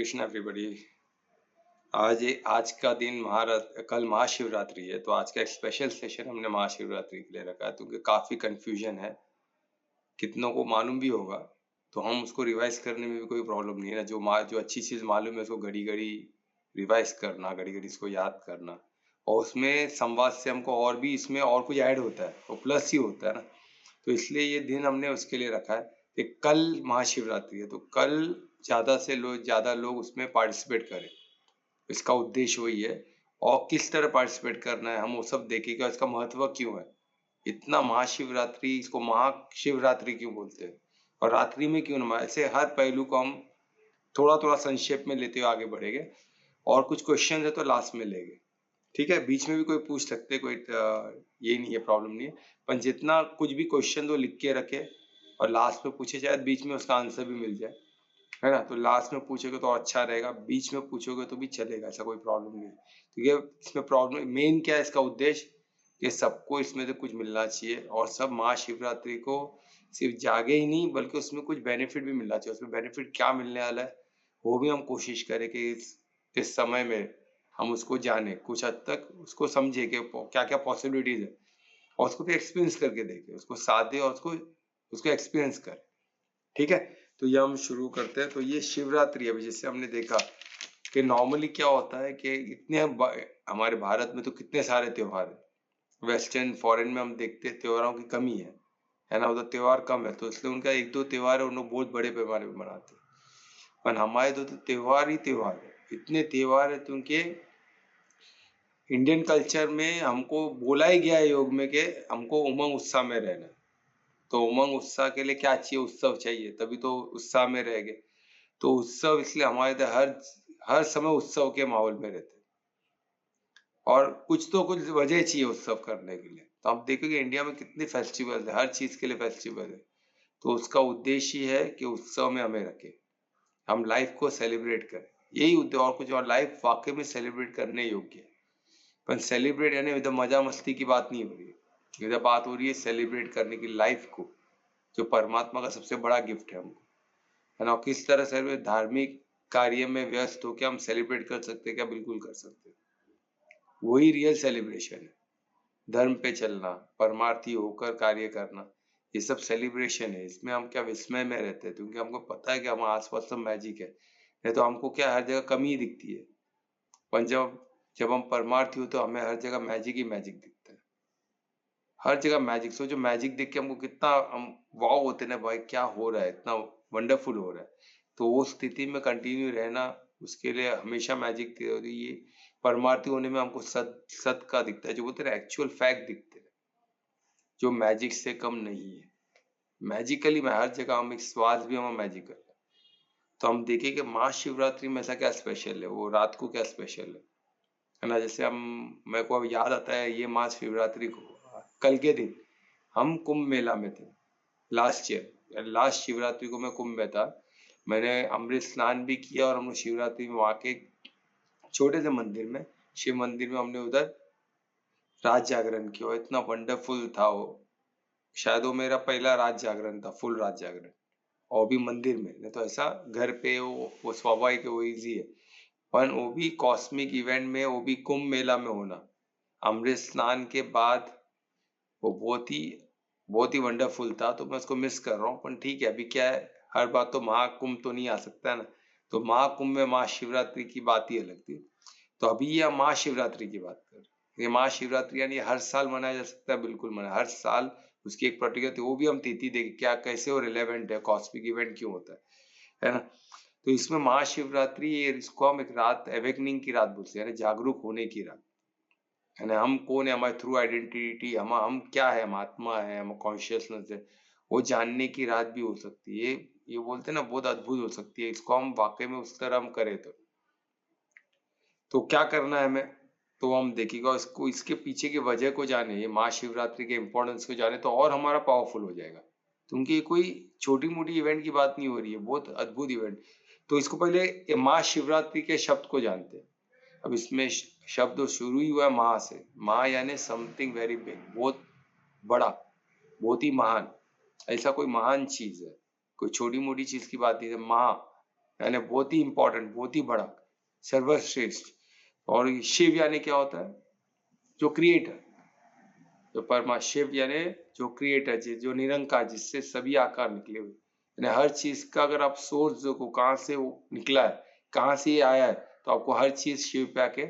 Krishna everybody. आज का दिन कल महाशिवरात्रि है, तो आज का एक स्पेशल सेशन हमने महाशिवरात्रि के लिए रखा है, क्योंकि काफी कंफ्यूजन है, कितनों को मालूम भी होगा, तो हम उसको रिवाइज करने में भी कोई प्रॉब्लम नहीं है ना। जो अच्छी चीज मालूम है उसको घड़ी घड़ी रिवाइज करना, घड़ी घड़ी इसको याद करना, और उसमें संवाद से हमको और भी इसमें और कुछ ऐड होता है, वो प्लस ही होता है ना। तो इसलिए ये दिन हमने उसके लिए रखा है कि कल महाशिवरात्रि है, तो कल ज्यादा लोग उसमें पार्टिसिपेट करें। इसका उद्देश्य वही है, और किस तरह पार्टिसिपेट करना है हम वो सब देखेगा। इसका महत्व क्यों है इतना, महाशिवरात्रि इसको महाशिवरात्रि क्यों बोलते हैं, और रात्रि में क्यों ना, ऐसे हर पहलू को हम थोड़ा थोड़ा संक्षेप में लेते हुए आगे बढ़ेंगे, और कुछ क्वेश्चन है तो लास्ट में लेंगे। ठीक है, बीच में भी कोई पूछ सकते, कोई ये नहीं है, प्रॉब्लम नहीं है, पर जितना कुछ भी क्वेश्चन तो लिख के रखे और लास्ट में पूछे, शायद बीच में उसका आंसर भी मिल जाए, है ना। तो लास्ट में पूछोगे तो अच्छा रहेगा, बीच में पूछोगे तो भी चलेगा, ऐसा कोई प्रॉब्लम नहीं है। क्योंकि इसमें प्रॉब्लम मेन क्या है, इसका उद्देश्य कि सबको इसमें से कुछ मिलना चाहिए, और सब महाशिवरात्रि को सिर्फ जागे ही नहीं, बल्कि उसमें कुछ बेनिफिट भी मिलना चाहिए। उसमें बेनिफिट क्या मिलने वाला है वो भी हम कोशिश करें कि इस समय में हम उसको जाने, कुछ हद तक उसको समझे कि क्या क्या पॉसिबिलिटीज है, और उसको भी एक्सपीरियंस करके देखे, उसको साधे और उसको एक्सपीरियंस करें। ठीक है, तो ये हम शुरू करते हैं। तो ये शिवरात्रि है, जैसे हमने देखा कि नॉर्मली क्या होता है कि हमारे भारत में तो कितने सारे त्योहार है, वेस्टर्न फॉरेन में हम देखते हैं त्योहारों की कमी है ना, उधर त्योहार कम है, तो इसलिए उनका एक दो त्योहार है, उन लोग बहुत बड़े पैमाने पर मनाते हैं। पर हमारे तो त्योहार ही त्योहार है, इतने त्योहार है, क्योंकि इंडियन कल्चर में हमको बोला ही गया है योग में कि हमको उमंग उत्साह में रहना। तो उमंग उत्साह के लिए क्या चाहिए, उत्सव चाहिए, तभी तो उत्साह में रहेंगे। तो उत्सव इसलिए हमारे इधर हर समय उत्सव के माहौल में रहते हैं, और कुछ तो कुछ वजह चाहिए उत्सव करने के लिए। तो आप देखोगे इंडिया में कितने फेस्टिवल है, हर चीज के लिए फेस्टिवल है। तो उसका उद्देश्य ही है कि उत्सव में हमें रखे, हम लाइफ को सेलिब्रेट करें, यही उद्देश्य, और कुछ। और लाइफ वाकई में सेलिब्रेट करने योग्य है, पर सेलिब्रेट यानी इधर मजा मस्ती की बात नहीं हो रही है, इधर बात हो रही है सेलिब्रेट करने की, लाइफ को, जो परमात्मा का सबसे बड़ा गिफ्ट है हमको, है ना। किस तरह से धार्मिक कार्य में व्यस्त होकर हम सेलिब्रेट कर सकते हैं क्या, बिल्कुल कर सकते हैं, वही रियल सेलिब्रेशन है। धर्म पे चलना, परमार्थी होकर कार्य करना, ये सब सेलिब्रेशन है। इसमें हम क्या विस्मय में रहते हैं, क्योंकि हमको पता है कि हमारे आसपास सब मैजिक है, नहीं तो हमको क्या हर जगह कमी ही दिखती है। पर जब हम परमार्थी हो तो हमें हर जगह मैजिक ही मैजिक दिखता है, हर जगह मैजिक। सोचो मैजिक देख के हमको कितना हम वाव होते हैं ना, भाई क्या हो रहा है, इतना वंडरफुल हो रहा है। तो वो स्थिति में कंटिन्यू रहना, उसके लिए हमेशा मैजिक होती है। ये परमार्थी होने में हमको सत का दिखता है, जो बोलते हैं एक्चुअल फैक्ट दिखते हैं, जो मैजिक से कम नहीं है। मैजिकली में हर जगह हम एक स्वाद भी हम मैजिकल है। तो हम देखें कि महाशिवरात्रि में ऐसा क्या स्पेशल है, वो रात को क्या स्पेशल है ना। जैसे हम, मेरे को अब याद आता है, ये महाशिवरात्रि को कल के दिन हम कुंभ मेला में थे, लास्ट शिवरात्रि को मैं कुंभ में था। मैंने अमृत स्नान भी किया, और हम शिवरात्रि में वहां के छोटे से मंदिर में, शिव मंदिर में, हमने उधर रात जागरण किया, इतना वंडरफुल था वो। शायद वो मेरा पहला रात जागरण था, फुल रात जागरण, और भी मंदिर में। नहीं तो ऐसा घर पे वो स्वाभाविक है, वो इजी है, पर वो भी कॉस्मिक इवेंट में, वो भी कुंभ मेला में होना, अमृत स्नान के बाद, वो बहुत ही वंडरफुल था। तो मैं उसको मिस कर रहा हूँ, पर ठीक है, अभी क्या है, हर बात तो महाकुंभ तो नहीं आ सकता है ना। तो महाकुंभ में महाशिवरात्रि की बात ही अलग थी। तो अभी ये महाशिवरात्रि की बात कर रहे हैं। ये महाशिवरात्रि यानी हर साल मनाया जा सकता है, बिल्कुल मनाया, हर साल उसकी एक पर्टिकुलर, वो भी हम तिथि देखें क्या, कैसे वो रिलेवेंट है, कॉस्मिक इवेंट क्यों होता है ना। तो इसमें महाशिवरात्रि, इसको हम एक रात, एवेकनिंग की रात बोलते हैं, जागरूक होने की रात, है ना। हम कौन है, हमारे थ्रू आइडेंटिटी, हम क्या है, हम आत्मा है, हम कॉन्शियसनेस है, वो जानने की रात भी हो सकती है। ये बोलते हैं ना, बहुत अद्भुत हो सकती है, इसको हम वाकई में उस तरह हम करें तो क्या करना है हमें, तो हम देखेगा इसको, इसके पीछे की वजह को जाने, ये महाशिवरात्रि के इम्पोर्टेंस को जाने, तो और हमारा पावरफुल हो जाएगा। क्योंकि ये कोई छोटी मोटी इवेंट की बात नहीं हो रही है, बहुत अद्भुत इवेंट। तो इसको पहले महाशिवरात्रि के शब्द को जानते हैं। अब इसमें शब्द शुरू ही हुआ है महा से, महा यानी समथिंग वेरी बिग, बहुत बड़ा, बहुत ही महान, ऐसा कोई महान चीज है, कोई छोटी मोटी चीज की बात नहीं है। महा यानी बहुत ही इंपॉर्टेंट, बहुत ही बड़ा, सर्वश्रेष्ठ। और शिव यानी क्या होता है? जो क्रिएटर, जो परमा शिव यानी जो क्रिएटर, जो निरंकार, जिससे सभी आकार निकले हुए, यानी हर चीज का अगर आप सोर्स देखो कहाँ से वो निकला है, कहाँ से ये आया है, तो आपको हर चीज शिव पे आके,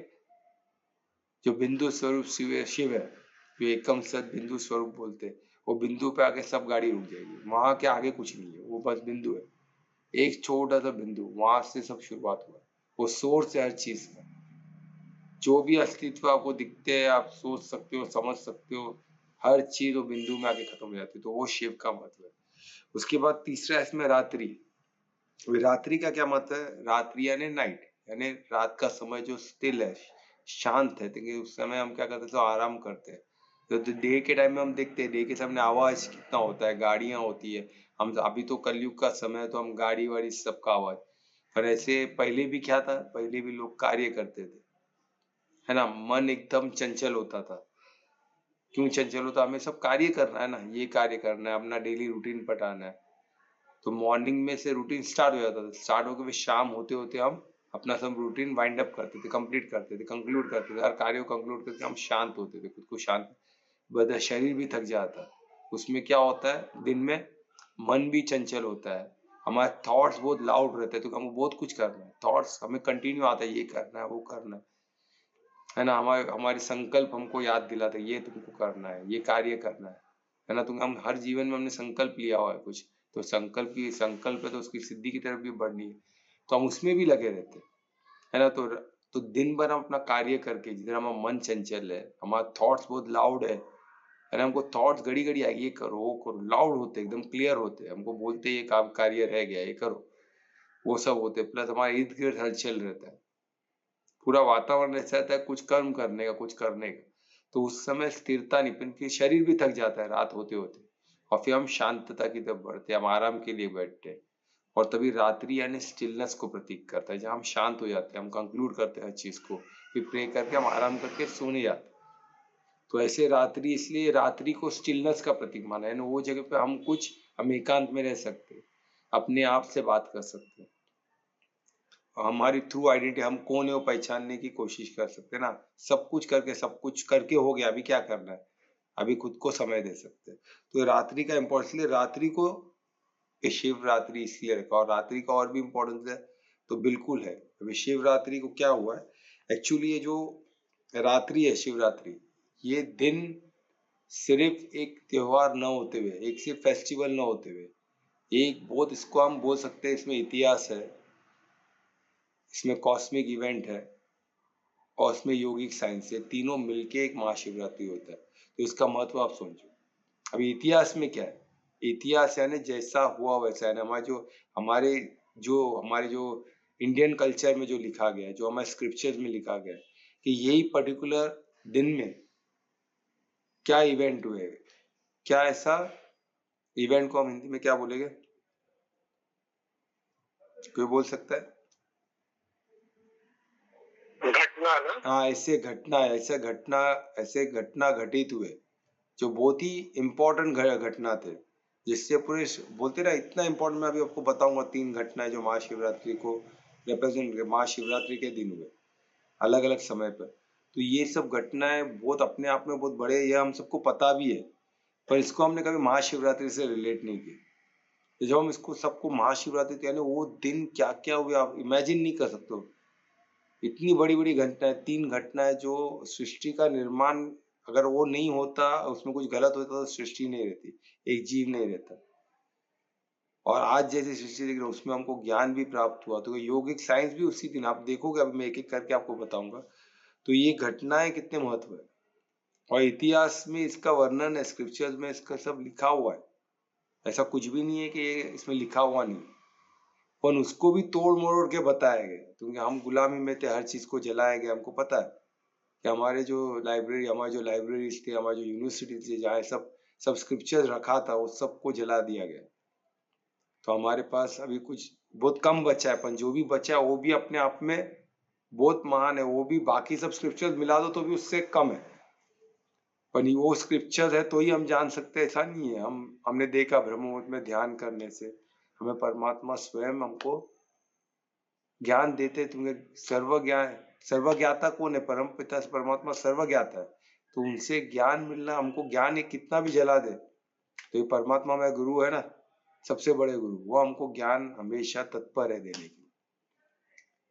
जो बिंदु स्वरूप शिव है, जो एकम सत बिंदु स्वरूप बोलते हैं, वो बिंदु पे आके सब गाड़ी रुक जाएगी। वहां के आगे कुछ नहीं है, वो बस बिंदु है, एक छोटा सा बिंदु, वहां से सब शुरुआत हुआ। वो सोर्स है हर चीज का। जो भी अस्तित्व आपको दिखते हैं, आप सोच सकते हो, समझ सकते हो, हर चीज वो बिंदु में आके खत्म हो जाती है। तो वो शिव का मतलब है। उसके बाद तीसरा इसमें रात्रि। रात्रि का क्या मतलब है? रात्रि यानी नाइट, यानी रात का समय जो स्टिल है, शांत है, क्योंकि उस समय हम क्या करते हैं, तो आराम करते हैं। तो डे के टाइम में हम देखते हैं, डे के सामने आवाज कितना होता है, गाड़ियां होती है। हम अभी तो कलयुग का समय है, तो हम गाड़ी वाड़ी सबका आवाज। पर ऐसे पहले भी क्या था, पहले भी लोग कार्य करते थे, है ना। मन एकदम चंचल होता था। क्यों चंचल होता? हमें सब कार्य करना है ना, ये कार्य करना है, अपना डेली रूटीन पटाना है। तो मॉर्निंग में से रूटीन स्टार्ट हो जाता था, स्टार्ट होकर फिर शाम होते होते हम अपना सब रूटीन वाइंड अप करते थे, कंप्लीट करते थे, कंक्लूड करते थे, हर कार्य को कंक्लूड करके हम शांत होते थे, खुद को शांत। बदल शरीर भी थक जाता। उसमें क्या होता है, दिन में मन भी चंचल होता है, हमारे थॉट्स बहुत लाउड रहते हैं, तो हमको बहुत कुछ करना है, थॉट्स हमें कंटिन्यू आता है, ये करना है, वो करना है ना। हमारे हमारे संकल्प हमको याद दिलाते, ये तुमको करना है, ये कार्य करना है ना। तुम हम हर जीवन में हमने संकल्प लिया हुआ है कुछ, तो संकल्प है, तो उसकी सिद्धि की तरफ भी बढ़नी है, तो हम उसमें भी लगे रहते है ना। तो दिन भर हम अपना कार्य करके, जिधर हमारा मन चंचल है, हमारा थॉट्स बहुत लाउड है ना, हमको थॉट्स घड़ी घड़ी आएगी, ये करो, वो करो, लाउड होते, एकदम क्लियर होते, हमको बोलते ये काम कार्य रह गया, ये करो, वो सब होते। प्लस हमारे इर्द गिर्द हलचल रहता है, पूरा वातावरण ऐसा रहता है कुछ कर्म करने का, कुछ करने का। तो उस समय स्थिरता नहीं, क्योंकि शरीर भी थक जाता है रात होते होते, और फिर हम शांतता की तरफ बढ़ते हैं, हम आराम के लिए बैठते हैं। और तभी रात्रि यानी स्टिलनेस को प्रतीक करता है, जहाँ हम शांत हो जाते हैं, हम कंक्लूड करते हैं हर चीज को, फिर प्रे करके हम आराम करके सोने जाते हैं। तो ऐसे रात्रि, इसलिए रात्रि को स्टिलनेस का प्रतीक माना है ना। वो जगह पे हम एकांत में रह सकते हैं, अपने आप से बात कर सकते हैं, हमारी थ्रू आइडेंटिटी, हम कौन है वो पहचानने की कोशिश कर सकते हैं ना। सब कुछ करके हो गया, अभी क्या करना है, अभी खुद को समय दे सकते हैं। तो रात्रि का इम्पोर्टेंस, इसलिए रात्रि को शिवरात्रि इसलिए रखा। और रात्रि का और भी इम्पोर्टेंस है, तो बिल्कुल है। अभी शिवरात्रि को क्या हुआ है, एक्चुअली ये जो रात्रि है शिवरात्रि, ये दिन सिर्फ एक त्योहार न होते हुए, एक सिर्फ फेस्टिवल न होते हुए, एक बहुत, इसको हम बोल सकते हैं, इसमें इतिहास है, इसमें कॉस्मिक इवेंट है, और इसमें योगिक साइंस है, तीनों मिलके एक महाशिवरात्रि होता है। तो इसका महत्व आप समझो। अभी इतिहास में क्या है, इतिहास यानी जैसा हुआ वैसा है, हमारे जो इंडियन कल्चर में जो लिखा गया है, जो हमारे स्क्रिप्चर्स में लिखा गया है, कि यही पर्टिकुलर दिन में क्या इवेंट हुए, क्या ऐसा इवेंट को हम हिंदी में क्या बोलेंगे, कोई बोल सकता है? घटना ना। हाँ, ऐसे घटना घटित हुए, जो बहुत ही इम्पोर्टेंट घटना थे, जिससे पूरे बोलते ना इतना इम्पोर्टेंट। मैं अभी आपको बताऊंगा 3 घटनाएं जो महाशिवरात्रि को रिप्रेजेंट, महाशिवरात्रि के दिन हुए अलग अलग समय पर। तो ये सब घटनाएं बहुत अपने आप में बहुत बड़े, ये हम सबको पता भी है, पर इसको हमने कभी महाशिवरात्रि से रिलेट नहीं किया। तो जब हम इसको सबको महाशिवरात्रि यानी वो दिन क्या क्या हुए, आप इमेजिन नहीं कर सकते हो। इतनी बड़ी बड़ी घटनाएं, 3 घटनाएं, जो सृष्टि का निर्माण, अगर वो नहीं होता, उसमें कुछ गलत होता, तो सृष्टि नहीं रहती, एक जीव नहीं रहता। और आज जैसी सृष्टि देख रहे हो, उसमें हमको ज्ञान भी प्राप्त हुआ, तो योगिक साइंस भी उसी दिन आप देखोगे। अभी मैं एक एक करके आपको बताऊंगा। तो ये घटनाएं कितने महत्व है, और इतिहास में इसका वर्णन है, स्क्रिप्चर्स में इसका सब लिखा हुआ है। ऐसा कुछ भी नहीं है कि ये इसमें लिखा हुआ नहीं, पर उसको भी तोड़ मरोड़ के बताया गया, क्योंकि हम गुलामी में थे, हर चीज को जलाया गया। हमको पता है कि हमारे जो लाइब्रेरीज थे, हमारे जो यूनिवर्सिटी थी, जहाँ सब सब स्क्रिप्चर रखा था, वो सबको जला दिया गया। तो हमारे पास अभी कुछ बहुत कम बचा है, पर जो भी बचा है वो भी अपने आप में बहुत महान है। वो भी बाकी सब स्क्रिप्चर्स मिला दो तो भी उससे कम है, पर वो स्क्रिप्चर है तो ही हम जान सकते हैं, ऐसा नहीं है। हमने देखा ब्रह्म मुहूर्त में ध्यान करने से हमें परमात्मा स्वयं हमको ज्ञान देते तुम्हें सर्वज्ञाता कौन है? परम पिता परमात्मा सर्वज्ञाता है। तो उनसे ज्ञान मिलना, हमको ज्ञान एक कितना भी जला दे, तो ये परमात्मा में गुरु है ना, सबसे बड़े गुरु, वो हमको ज्ञान हमेशा तत्पर है देने की।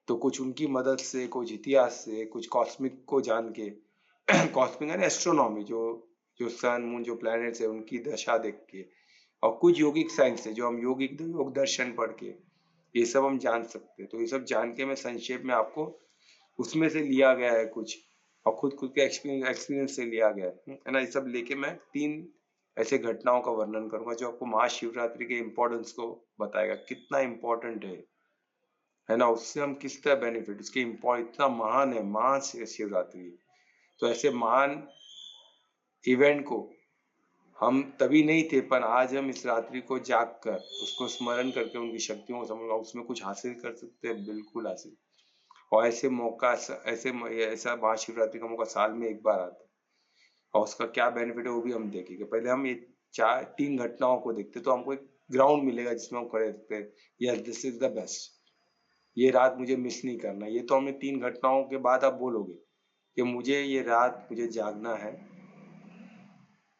तो कुछ उनकी मदद से, कुछ इतिहास से, कुछ कॉस्मिक को जान के कॉस्मिक है ना, एस्ट्रोनॉमी, जो जो सन मून जो प्लैनेट्स है उनकी दशा देख के, और कुछ योगिक साइंस है जो हम योग दर्शन पढ़ के ये सब हम जान सकते हैं। तो ये सब जान के मैं संक्षेप में आपको उसमें से लिया गया है कुछ, और खुद खुद के एक्सपीरियंस से लिया गया है ना। ये सब लेके मैं 3 ऐसे घटनाओं का वर्णन करूंगा जो आपको महाशिवरात्रि के इम्पोर्टेंस को बताएगा, कितना इम्पोर्टेंट है ना, उससे हम किस तरह बेनिफिट, उसके इतना महान है, महान शिवरात्रि। तो ऐसे महान इवेंट को हम तभी नहीं थे, पर आज हम इस रात्रि को जाग कर उसको स्मरण करके उनकी शक्तियों को समझ, उसमें कुछ हासिल कर सकते हैं, बिल्कुल हासिल। और ऐसे मौका, ऐसा महाशिवरात्रि का मौका साल में एक बार आता है, और उसका क्या बेनिफिट है वो भी हम देखेंगे। पहले हम ये 3 घटनाओं को देखते, तो हमको एक ग्राउंड मिलेगा जिसमें हम खड़े रहते हैं, yes this is the best, ये रात मुझे मिस नहीं करना। ये तो हमने 3 घटनाओं के बाद आप बोलोगे कि मुझे ये रात मुझे जागना है,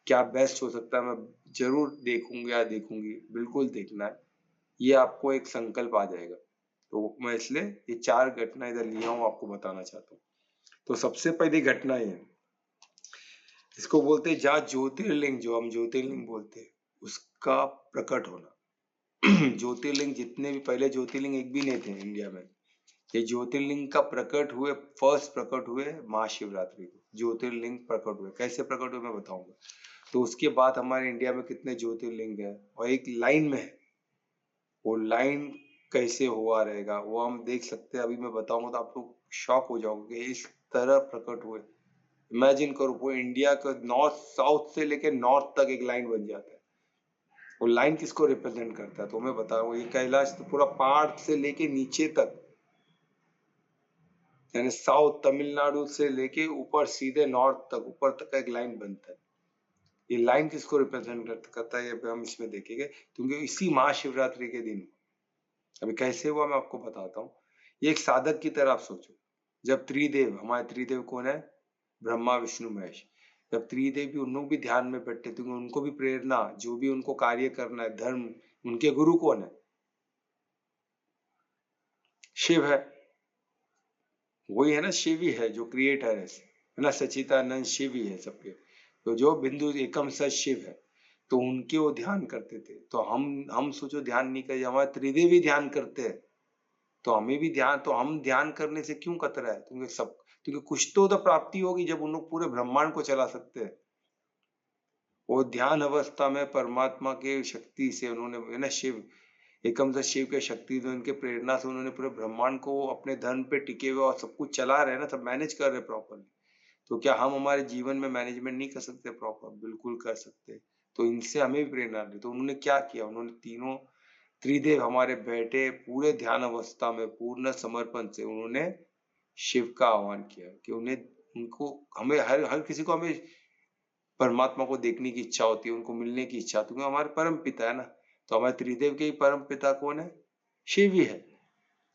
क्या बेस्ट हो सकता है, मैं जरूर देखूंगा या देखूंगी, बिल्कुल देखना है, ये आपको एक संकल्प आ जाएगा। तो मैं इसलिए ये 4 घटना इधर लिया हूँ, आपको बताना चाहता हूँ। तो सबसे पहली घटना ये, इसको बोलते हैं जहाँ ज्योतिर्लिंग, जो हम ज्योतिर्लिंग बोलते हैं, उसका प्रकट होना। ज्योतिर्लिंग जितने भी पहले ज्योतिर्लिंग एक भी नहीं थे इंडिया में, ये ज्योतिर्लिंग का प्रकट हुए, फर्स्ट प्रकट हुए महाशिवरात्रि को। ज्योतिर्लिंग प्रकट हुए, कैसे प्रकट हुए मैं बताऊंगा। तो उसके बाद हमारे इंडिया में कितने ज्योतिर्लिंग है और एक लाइन में है, वो लाइन कैसे हुआ रहेगा वो हम देख सकते हैं। अभी मैं बताऊंगा तो आप लोग शॉक हो जाओगे, इस तरह प्रकट हुए। इमेजिन करो, वो इंडिया का नॉर्थ साउथ से लेके नॉर्थ तक एक लाइन बन जाता है। वो लाइन किसको रिप्रेजेंट करता है तो मैं बताऊंगा। ये कैलाश तो पूरा पहाड़ से लेके नीचे तक, यानी साउथ तमिलनाडु से लेके ऊपर सीधे नॉर्थ तक, ऊपर तक का एक लाइन बनता है। ये लाइन किसको रिप्रेजेंट करता है ये हम इसमें देखेंगे, क्योंकि इसी महाशिवरात्रि के दिन, अभी कैसे हुआ मैं आपको बताता हूँ। ये एक साधक की तरह आप सोचो, जब त्रिदेव, हमारे त्रिदेव कौन है, ब्रह्मा विष्णु महेश, जब त्रिदेव भी, उन लोग भी ध्यान में बैठे थे, उनको भी प्रेरणा, जो भी उनको कार्य करना है धर्म, उनके गुरु कौन है, शिव है। वही है ना, शिव ही है जो क्रिएटर है ना, सचिदानंद शिव ही है सबके। तो जो बिंदु एकम सच शिव है, तो उनके वो ध्यान करते थे। तो हम सोचो ध्यान नहीं करे, हमारे त्रिदेवी ध्यान करते हैं, तो हमें भी ध्यान, तो हम ध्यान करने से क्यों कतरा है, क्योंकि कुछ तो प्राप्ति होगी जब उन लोग पूरे ब्रह्मांड को चला सकते हैं। वो ध्यान अवस्था में परमात्मा के शक्ति से उन्होंने, है ना, शिव एकम से शिव के शक्ति से, उनके प्रेरणा से उन्होंने पूरे ब्रह्मांड को अपने धन पे टिके हुए और सब कुछ चला रहे हैं ना, सब मैनेज कर रहे प्रॉपरली। तो क्या हम हमारे जीवन में मैनेजमेंट नहीं कर सकते प्रॉपर? बिल्कुल कर सकते। तो इनसे हमें भी प्रेरणा ली। तो उन्होंने क्या किया, उन्होंने तीनों त्रिदेव हमारे बैठे पूरे ध्यान अवस्था में पूर्ण समर्पण से उन्होंने शिव का आह्वान किया कि उन्हें, उनको, हमें हर हर किसी को, हमें परमात्मा को देखने की इच्छा होती है, उनको मिलने की इच्छा, क्योंकि हमारे परम पिता है ना। तो हमारे त्रिदेव के ही परम पिता कौन है, शिव ही है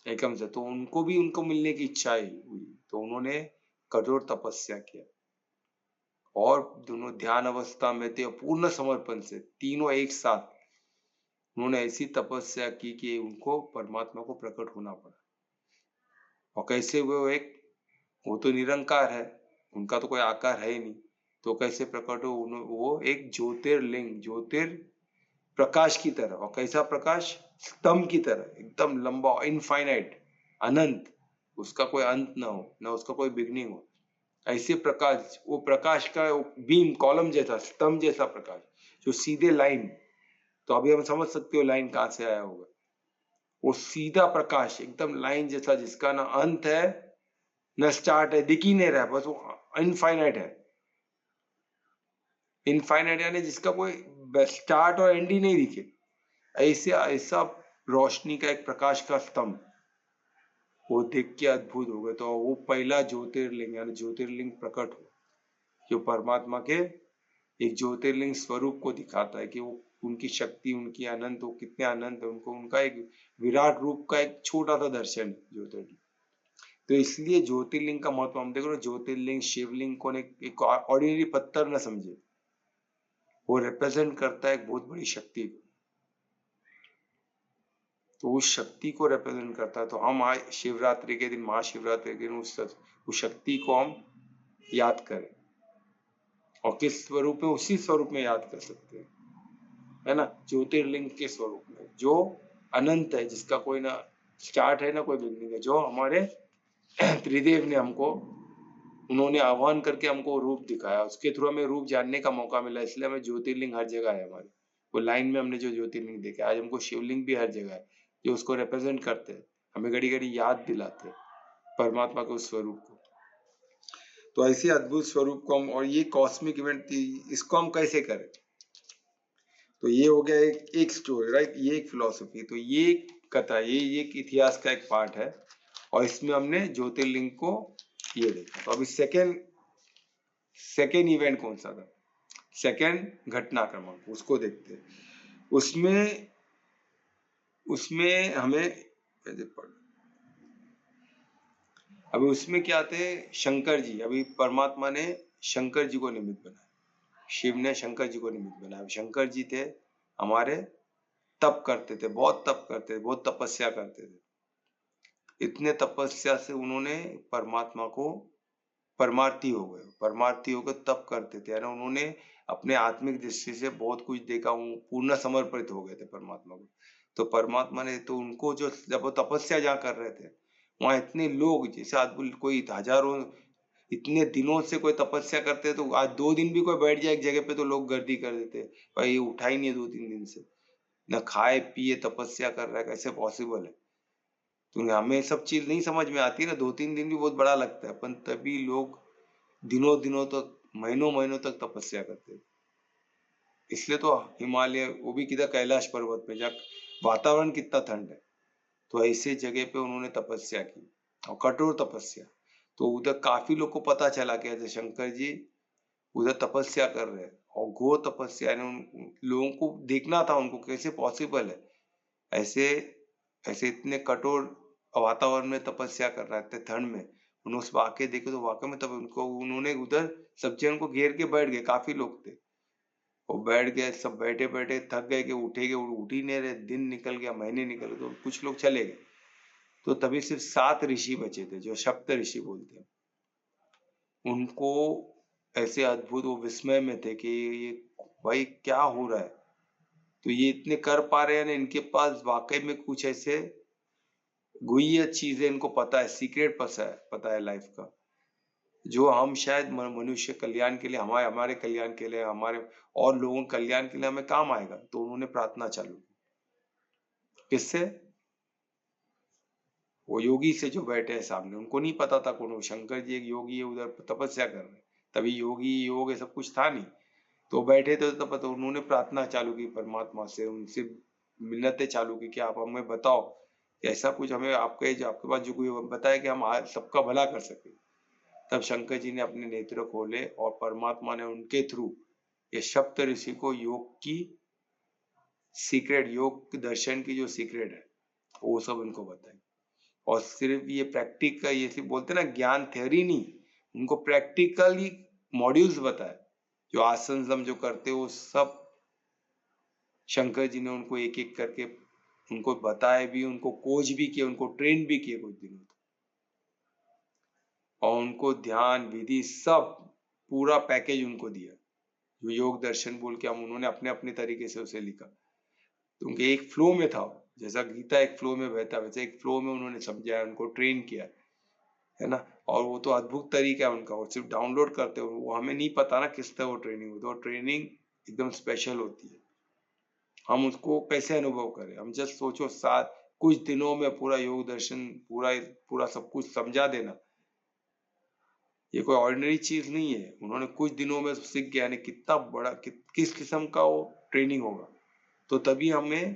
एकम से। तो उनको भी उनको मिलने की इच्छा हुई, तो उन्होंने कठोर तपस्या किया, और दोनों ध्यान अवस्था में थे, पूर्ण समर्पण से तीनों एक साथ उन्होंने ऐसी तपस्या की कि उनको परमात्मा को प्रकट होना पड़ा। और कैसे हुए, वो तो निरंकार है, उनका तो कोई आकार है ही नहीं, तो कैसे प्रकट हो, वो एक ज्योतिर्लिंग, प्रकाश की तरह। और कैसा प्रकाश, स्तंभ की तरह, एकदम लंबा, इनफाइनाइट, अनंत, उसका कोई अंत ना हो, ना उसका कोई बिगनिंग हो, ऐसे प्रकाश, वो प्रकाश का बीम, कॉलम जैसा, स्तंभ जैसा प्रकाश, जो सीधे लाइन। तो अभी हम समझ सकते हो लाइन कहां से आया होगा। वो सीधा प्रकाश एकदम लाइन जैसा, जिसका ना अंत है न स्टार्ट है, दिख ही नहीं रहा, बस वो इनफाइनाइट है। इनफाइनाइट यानी जिसका कोई स्टार्ट और एंड ही नहीं दिखे, ऐसे ऐसा रोशनी का एक प्रकाश का स्तंभ, वो देख के अद्भुत हो गए। तो वो पहला ज्योतिर्लिंग, यानी ज्योतिर्लिंग प्रकट हो, जो परमात्मा के एक ज्योतिर्लिंग स्वरूप को दिखाता है कि वो उनकी शक्ति, उनकी अनंत, वो कितने अनंत है, उनको उनका एक विराट रूप का एक छोटा सा दर्शन है ज्योतिर्लिंग। तो इसलिए ज्योतिर्लिंग का महत्व हम देखो ना, ज्योतिर्लिंग शिवलिंग को एक ऑर्डिनरी पत्थर न समझे, वो रिप्रेजेंट करता है एक बहुत बड़ी शक्ति को, तो उस शक्ति को रिप्रेजेंट करता है। तो हम आज शिवरात्रि के दिन, महाशिवरात्रि के दिन उस शक्ति को हम याद करें, और किस स्वरूप में, उसी स्वरूप में याद कर सकते हैं, है ना, ज्योतिर्लिंग के स्वरूप में जो अनंत है, जिसका कोई ना स्टार्ट है ना कोई बिगनिंग है, जो हमारे त्रिदेव ने हमको, उन्होंने आह्वान करके हमको रूप दिखाया, उसके थ्रू हमें रूप जानने का मौका मिला, इसलिए हमें ज्योतिर्लिंग हर जगह है हमारे, वो लाइन में हमने जो ज्योतिर्लिंग देखा, आज हमको शिवलिंग भी हर जगह है जो उसको रिप्रेजेंट करते हैं, हमें घड़ी घड़ी याद दिलाते हैं परमात्मा के उस स्वरूप को। तो ऐसे अद्भुत स्वरूप को हम, और ये कॉस्मिक इवेंट थी, इसको हम कैसे करें, तो ये हो गया एक स्टोरी, राइट, ये एक फिलॉसफी, तो ये कथा, ये एक इतिहास का एक पार्ट है, और इसमें हमने ज्योतिर्लिंग को ये देखा। तो अभी सेकेंड इवेंट कौन सा था, सेकेंड घटनाक्रम, उसको देखते हैं। उसमें हमें अभी उसमें क्या थे, शंकर जी, अभी परमात्मा ने शंकर जी को निमित्त बनाया, शिव ने शंकर जी को निमित्त बनाया। शंकर जी थे हमारे, तप करते थे, बहुत तप करते थे, बहुत तपस्या करते थे, इतने तपस्या से उन्होंने परमात्मा को परमार्थी हो गए, परमार्थी होकर तप करते थे, ना, उन्होंने अपने आत्मिक दृष्टि से बहुत कुछ देखा, पूर्ण समर्पित हो गए थे परमात्मा को। तो परमात्मा ने तो उनको, जो जब वो तपस्या जहाँ कर रहे थे, वहां इतने लोग, जैसे आज कोई हजारों, इतने दिनों से कोई तपस्या करते, तो आज 2 दिन भी कोई बैठ जाए एक जगह पे तो लोग गर्दी कर देते, भाई ये उठा ही नहीं है 2-3 दिन से, न खाए पिए तपस्या कर रहा है, कैसे पॉसिबल है। तो हमें सब चीज नहीं समझ में आती ना, 2-3 दिन भी बहुत बड़ा लगता है, पर तभी लोग दिनों दिनों तक, महीनों महीनों तक तपस्या करते। इसलिए तो हिमालय, वो भी किधर, कैलाश पर्वत पे, जहाँ वातावरण कितना ठंड है, तो ऐसे जगह पे उन्होंने तपस्या की, और कठोर तपस्या। तो उधर काफी लोग को पता चला कि ऐसे शंकर जी उधर तपस्या कर रहे हैं, और घोर तपस्या, लोगों को देखना था उनको कैसे पॉसिबल है, ऐसे ऐसे इतने कठोर वातावरण में तपस्या कर रहे थे ठंड में। उन्होंने उस वाक्य देखे, तो वाकई में तब उनको, उन्होंने उधर सब जन को घेर के बैठ गए, काफी लोग थे, वो बैठ गए, सब बैठे बैठे थक गए कि उठेंगे, उठ ही नहीं रहे, दिन निकल गया, महीने निकल गए, तो कुछ लोग चले गए। तो तभी सिर्फ 7 ऋषि बचे थे, जो सप्त ऋषि बोलते हैं। उनको ऐसे अद्भुत, वो विस्मय में थे कि ये भाई क्या हो रहा है, तो ये इतने कर पा रहे हैं ना, इनके पास वाकई में कुछ ऐसे गुह्य चीजें इनको पता है, सीक्रेट पता है लाइफ का, जो हम शायद मनुष्य कल्याण के लिए, हमारे हमारे कल्याण के लिए, हमारे और लोगों के कल्याण के लिए हमें काम आएगा। तो उन्होंने प्रार्थना चालू की, किससे, वो योगी से जो बैठे हैं सामने, उनको नहीं पता था कौन, शंकर जी एक योगी है, उधर तपस्या कर रहे हैं, तभी योगी योग ये सब कुछ था नहीं, तो बैठे थे, तो पता, उन्होंने प्रार्थना चालू की परमात्मा से, उनसे मिन्नतें चालू की कि आप हमें बताओ, ऐसा कुछ हमें आपके पास जो कोई बताया कि हम आज सबका भला कर सके। तब शंकर जी ने अपने नेत्र खोले, और परमात्मा ने उनके थ्रू ये सप्त ऋषि को योग की सीक्रेट, योग दर्शन की जो सीक्रेट है, वो सब उनको बताई। और सिर्फ ये प्रैक्टिकल, ये सिर्फ बोलते ना ज्ञान थ्योरी नहीं, उनको प्रैक्टिकली मॉड्यूल्स बताए, जो आसन हम जो करते हो सब शंकर जी ने उनको एक एक करके उनको बताए भी, उनको कोच भी किया, उनको ट्रेन भी किए कुछ दिनों तक, और उनको ध्यान विधि सब पूरा पैकेज उनको दिया, जो योग दर्शन बोल के हम, उन्होंने अपने अपने तरीके से उसे लिखा, तो उनके एक फ्लो में था, जैसा गीता एक फ्लो में बहता, वैसे एक फ्लो में उन्होंने समझाया, उनको ट्रेन किया, है ना। और वो तो अद्भुत तरीका है उनका, वो सिर्फ डाउनलोड करते हो, वो हमें नहीं पता ना किस तरह वो ट्रेनिंग होती है, वो ट्रेनिंग एकदम स्पेशल होती है, हम उसको कैसे अनुभव करें। हम जस्ट सोचो, साथ कुछ दिनों में पूरा योग दर्शन, पूरा पूरा सब कुछ समझा देना, ये कोई ऑर्डिनरी चीज नहीं है, उन्होंने कुछ दिनों में सीख गया, यानी कितना बड़ा किस किस्म का वो ट्रेनिंग होगा। तो तभी हमें,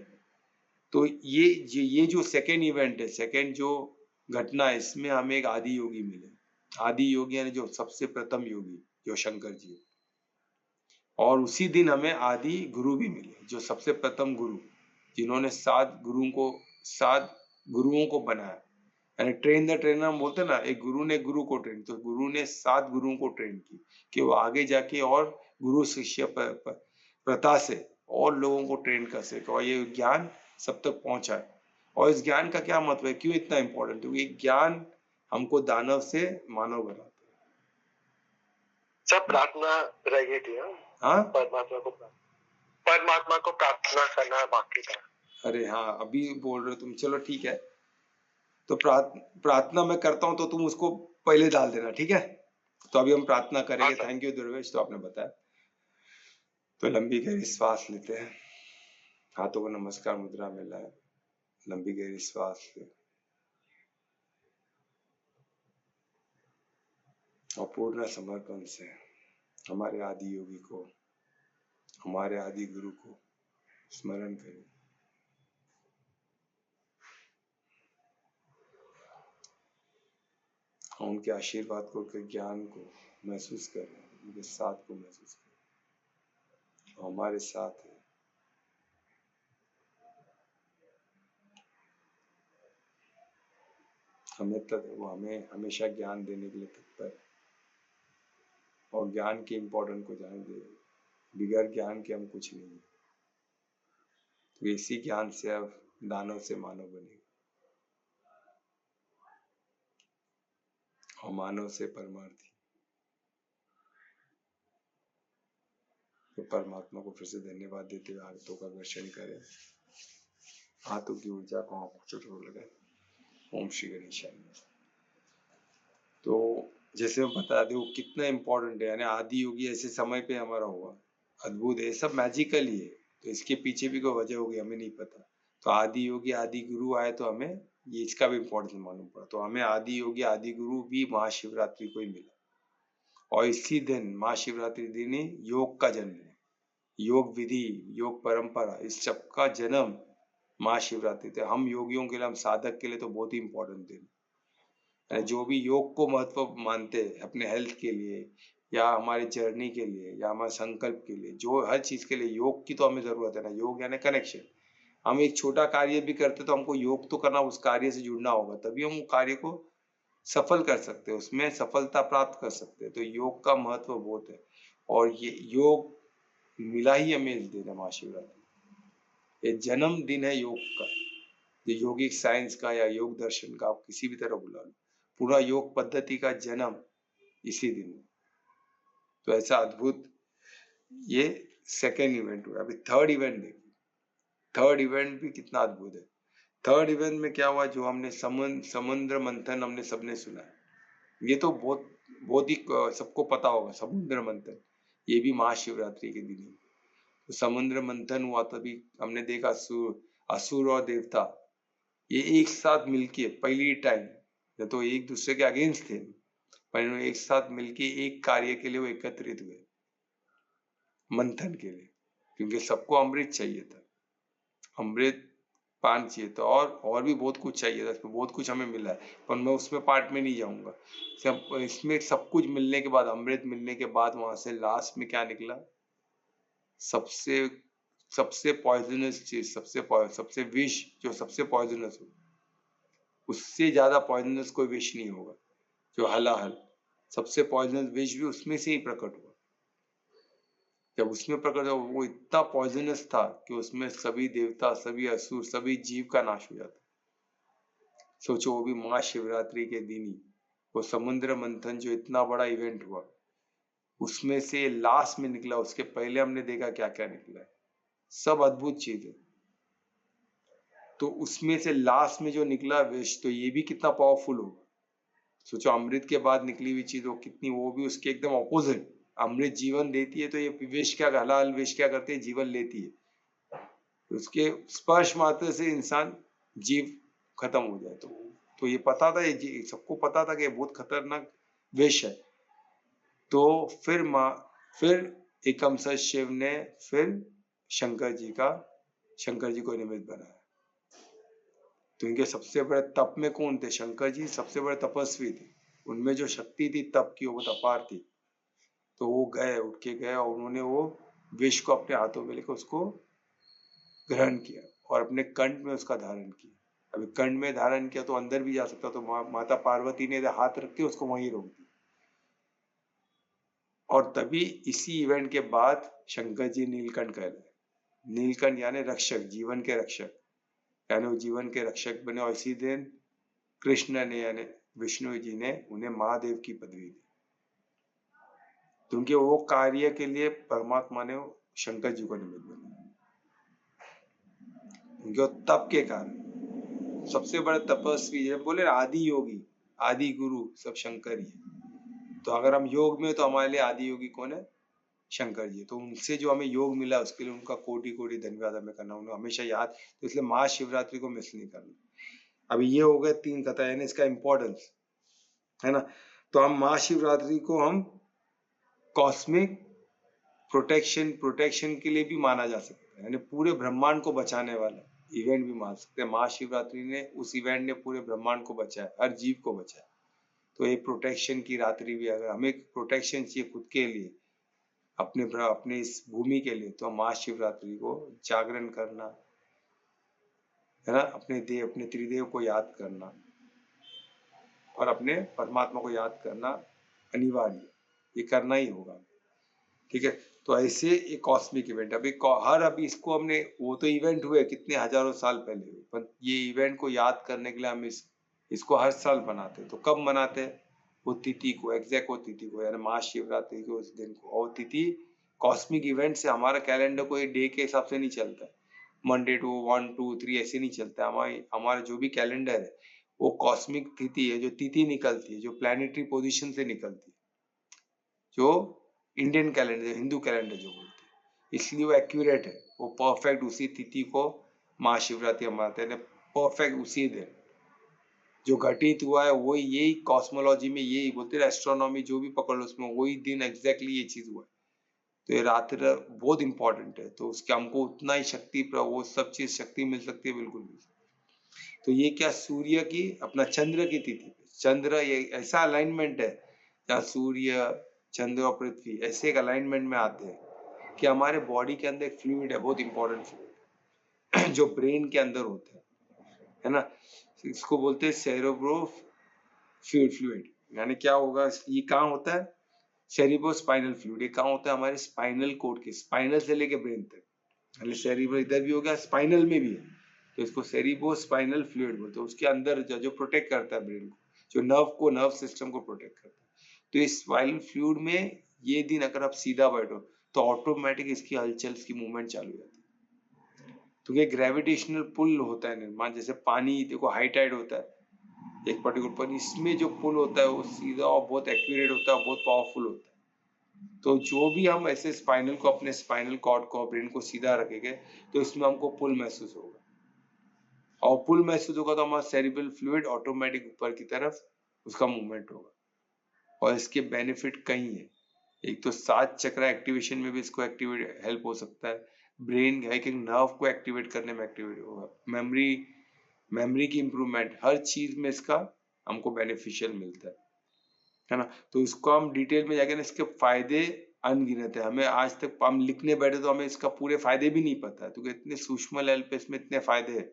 तो ये जो सेकेंड इवेंट है, सेकेंड जो घटना है, इसमें हमें एक आदि योगी मिले, आदि योगी यानी जो सबसे प्रथम योगी, जो शंकर जी, और उसी दिन हमें आदि गुरु भी मिले, जो सबसे प्रथम गुरु, जिन्होंने 7 गुरुओं को बनाया। यानी ट्रेन द ट्रेनर हम बोलते हैं ना, एक गुरु ने गुरु को ट्रेन, तो गुरु ने 7 गुरुओं को ट्रेन की कि वो आगे जाके और गुरु शिष्य प्रथा से और लोगों को ट्रेन कर सके और ये ज्ञान सब तक पहुंचाए। और इस ज्ञान का क्या मतलब है, क्यों इतना इंपॉर्टेंट? क्योंकि ज्ञान हमको दानव से मानव बनाता है। सब प्रार्थना रह गई थी। हाँ, परमात्मा को प्रार्थना करना बाकी था। अरे हाँ, अभी बोल रहे हो तुम, चलो ठीक है। तो प्रार्थना मैं करता हूँ तो तुम उसको पहले डाल देना, ठीक है? तो अभी हम प्रार्थना करेंगे। थैंक यू दुर्वेश, तो आपने बताया। तो लंबी गहरी श्वास लेते हैं, हाथों को नमस्कार मुद्रा में लाए, लंबी गहरी श्वास ले और पूर्ण समर्पण से हमारे आदि योगी को, हमारे आदि गुरु को स्मरण करें। उनके आशीर्वाद को, उनके ज्ञान को महसूस करें, उनके साथ को महसूस करें, हमारे साथ है। वो हमें हमेशा ज्ञान देने के लिए तत्पर है और ज्ञान के इम्पोर्टेंट को जानेंगे। बिगैर ज्ञान के हम कुछ नहीं है। तो इसी ज्ञान से अब दानव से मानव बनेगा और मानव से परमार्थी। तो परमात्मा को फिर से धन्यवाद देते हुए हाथों का दर्शन करें, हाथों की ऊर्जा को आंखों लगाए। ओम श्री गणेशाय। तो जैसे मैं बता दूं कितना इम्पोर्टेंट है, यानी आदि योगी ऐसे समय पे हमारा हुआ, अद्भुत है, सब मैजिकल ही है। तो इसके पीछे भी कोई वजह होगी, हमें नहीं पता। तो आदि योगी आदि गुरु आए तो हमें ये इसका भी इम्पोर्टेंस मालूम पड़ा। तो हमें आदि योगी आदि गुरु भी महाशिवरात्रि को ही मिला और इसी दिन महाशिवरात्रि दिन ही योग का जन्म है। योग विधि, योग परंपरा, इस सब का जन्म महाशिवरात्रि थे। हम योगियों के लिए, हम साधक के लिए तो बहुत ही इम्पोर्टेंट दिन। जो भी योग को महत्व मानते हैं अपने हेल्थ के लिए या हमारे जर्नी के लिए या हमारे संकल्प के लिए, जो हर चीज के लिए योग की तो हमें जरूरत है ना। योग यानी कनेक्शन। हम एक छोटा कार्य भी करते तो हमको योग तो करना, उस कार्य से जुड़ना होगा, तभी हम कार्य को सफल कर सकते हैं, उसमें सफलता प्राप्त कर सकते हैं। तो योग का महत्व बहुत है और ये योग मिला ही हमें इस दिन महाशिवरात्रि। ये जन्म दिन है योग का, ये योगिक साइंस का या योग दर्शन का, आप किसी भी तरह बुला लो, पूरा योग पद्धति का जन्म इसी दिन। तो ऐसा अद्भुत ये सेकेंड इवेंट हुआ। अभी थर्ड इवेंट देखिए, थर्ड इवेंट भी कितना अद्भुत है। थर्ड इवेंट में क्या हुआ, जो हमने समुद्र मंथन हमने सबने सुना है, ये तो बहुत बहुत ही सबको पता होगा। समुद्र मंथन ये भी महाशिवरात्रि के दिन ही। तो समुद्र मंथन हुआ तभी हमने देखा असुर और देवता ये एक साथ मिलके पहली टाइम, तो एक दूसरे के अगेंस्ट थे, पर एक साथ मिलके एक कार्य के लिए वो एकत्रित हुए, मंथन के लिए। क्योंकि सबको अमृत चाहिए था, अमृत पान चाहिए था और भी बहुत कुछ चाहिए था। इसमें बहुत कुछ हमें मिला है, पर मैं उसमें पार्ट में नहीं जाऊंगा। इसमें सब कुछ मिलने के बाद, अमृत मिलने के बाद वहां से लास्ट में क्या निकला, सबसे सबसे पॉइजनस चीज, सबसे विष, जो सबसे पॉइजनस हो, उससे ज्यादा पॉइजनस कोई विष नहीं होगा। जो हलाहल सबसे पॉइजनस विष भी उसमें से ही प्रकट हुआ। जब उसमें प्रकट हुआ वो इतना पॉइजनस था कि उसमें सभी देवता, सभी असुर, सभी जीव का नाश हो जाता। सोचो, वो भी महाशिवरात्रि के दिन ही वो समुद्र मंथन जो इतना बड़ा इवेंट हुआ, उसमें से लास्ट में निकला। उसके पहले हमने देखा क्या क्या निकला है, सब अद्भुत चीज है। तो उसमें से लास्ट में जो निकला विष, तो ये भी कितना पावरफुल होगा। सोचो, अमृत के बाद निकली हुई चीज वो कितनी, वो भी उसके एकदम ऑपोजिट। अमृत जीवन देती है, तो ये विष क्या, हलाल विष क्या करते हैं, जीवन लेती है। उसके स्पर्श मात्र से इंसान जीव खत्म हो जाए। तो ये पता था, ये सबको पता था कि ये बहुत खतरनाक विष है। तो फिर एकम सच शिव ने फिर शंकर जी को निमित्त बनाया। तो इनके सबसे बड़े तप में कौन थे, शंकर जी सबसे बड़े तपस्वी थे। उनमें जो शक्ति थी तप की, वो अपार थी। तो वो गए, उठ के गए और उन्होंने वो विष को अपने हाथों में लेकर उसको ग्रहण किया और अपने कंठ में उसका धारण किया। अभी कंठ में धारण किया तो अंदर भी जा सकता, तो माता पार्वती ने हाथ रख के उसको वहीं रोक दिया। और तभी इसी इवेंट के बाद शंकर जी नीलकंठ कहलाए। नीलकंठ यानी रक्षक, जीवन के रक्षक, यानी वो जीवन के रक्षक बने। और इसी दिन कृष्ण ने यानी विष्णु जी ने उन्हें महादेव की पदवी दी, क्योंकि वो कार्य के लिए परमात्मा ने शंकर जी को निमित्त बनाया। क्योंकि तप के कारण सबसे बड़े तपस्वी है, बोले आदि योगी, आदि गुरु सब शंकर ही है। तो अगर हम योग में, तो हमारे लिए आदि योगी कौन है? शंकर जी। तो उनसे जो हमें योग मिला उसके लिए उनका कोटि कोटि धन्यवाद हमें करना, उन्हें हमेशा याद। तो इसलिए महाशिवरात्रि को मिस नहीं करना। अभी ये हो गए 3 कथा, यानी इसका इंपॉर्टेंस है ना। तो हम महाशिवरात्रि को हम कॉस्मिक प्रोटेक्शन के लिए भी माना जा सकता है, यानी पूरे ब्रह्मांड को बचाने वाला इवेंट भी मान सकते हैं। महाशिवरात्रि ने, उस इवेंट ने पूरे ब्रह्मांड को बचाया, हर जीव को बचाया। तो ये प्रोटेक्शन की रात्रि भी, अगर हमें प्रोटेक्शन चाहिए खुद के लिए, अपने इस भूमि के लिए, तो महाशिवरात्रि को जागरण करना है ना, अपने त्रिदेव को याद करना और अपने परमात्मा को याद करना अनिवार्य, ये करना ही होगा। ठीक है, तो ऐसे एक कॉस्मिक इवेंट अभी इसको हमने, वो तो इवेंट हुए कितने हजारों साल पहले हुए, पर ये इवेंट को याद करने के लिए हम इसको हर साल मनाते हैं। तो कब मनाते हैं? वो तिथि को, एग्जैक्ट वो तिथि को, यानी महाशिवरात्रि के उस दिन को। और तिथि कॉस्मिक इवेंट से, हमारा कैलेंडर कोई डे के हिसाब से नहीं चलता है, मंडे टू 1 2 3 ऐसे नहीं चलता। हमारा जो भी कैलेंडर है वो कॉस्मिक तिथि है, जो तिथि निकलती है, जो प्लैनेटरी पोजीशन से निकलती है, जो इंडियन कैलेंडर, हिंदू कैलेंडर जो बोलते हैं, इसलिए वो एक्यूरेट है, वो परफेक्ट उसी तिथि को महाशिवरात्रि हम मनाते हैं, परफेक्ट उसी दिन जो घटित हुआ है वही, यही कॉस्मोलॉजी में यही बोलते हैं, एस्ट्रोनॉमी जो भी पकड़ लो उसमें वही दिन एग्जैक्टली ये चीज हुआ है। तो ये रात्र बहुत इंपॉर्टेंट है, तो उसके हमको उतना ही शक्ति, वो सब चीज शक्ति मिल सकती है, बिल्कुल मिल सकती है। तो ये क्या, सूर्य की, अपना चंद्र की तिथि, चंद्र ये ऐसा अलाइनमेंट है जहाँ सूर्य, चंद्र और पृथ्वी ऐसे एक अलाइनमेंट में आते हैं कि हमारे बॉडी के अंदर एक फ्लूइड है, बहुत इंपॉर्टेंट फ्लूइड जो ब्रेन के अंदर होता है ना, इसको बोलते हैं सेरेब्रो फ्लूइड। यानी क्या होगा, ये कहाँ होता है? Cerebro spinal fluid. ये कहाँ होता है? हमारे स्पाइनल कोड के, स्पाइनल से लेके ब्रेन तक, यानी सेरिब्रो इधर भी हो गया, स्पाइनल में भी है, तो इसको सेरिब्रो स्पाइनल फ्लूइड बोलते हैं। उसके अंदर जो प्रोटेक्ट करता है ब्रेन को, जो नर्व सिस्टम को प्रोटेक्ट करता है। तो इस स्पाइनल फ्लूइड में ये दिन अगर आप सीधा बैठो तो ऑटोमेटिक इसकी हलचल, इसकी मूवमेंट चालू हो जाती है। तो ये ग्रेविटेशनल पुल होता है निर्माण, जैसे पानी देखो हाई टाइड होता है एक पर्टिकुलर, पर इसमें जो पुल होता है वो सीधा और बहुत एक्यूरेट होता है, बहुत पावरफुल होता है। तो जो भी हम ऐसे स्पाइनल को, अपने स्पाइनल कॉर्ड को, ब्रेन को सीधा रखेंगे तो इसमें हमको पुल महसूस होगा, और पुल महसूस होगा तो हमारा सेरिब्रल फ्लूइड ऑटोमेटिक ऊपर की तरफ उसका मूवमेंट होगा। और इसके बेनिफिट कई है। एक तो 7 चक्र एक्टिवेशन में भी इसको एक्टिवेट हेल्प हो सकता है, ब्रेन है कि नर्व को एक्टिवेट करने में एक्टिवेट होगा, मेमोरी की इंप्रूवमेंट, हर चीज में इसका हमको बेनिफिशियल मिलता है ना। तो इसको हम डिटेल में जाके ना, इसके फायदे अनगिनत है। हमें आज तक, हम लिखने बैठे तो हमें इसका पूरे फायदे भी नहीं पता है, तो इतने सूक्ष्म लेवल पे इसमें इतने फायदे हैं।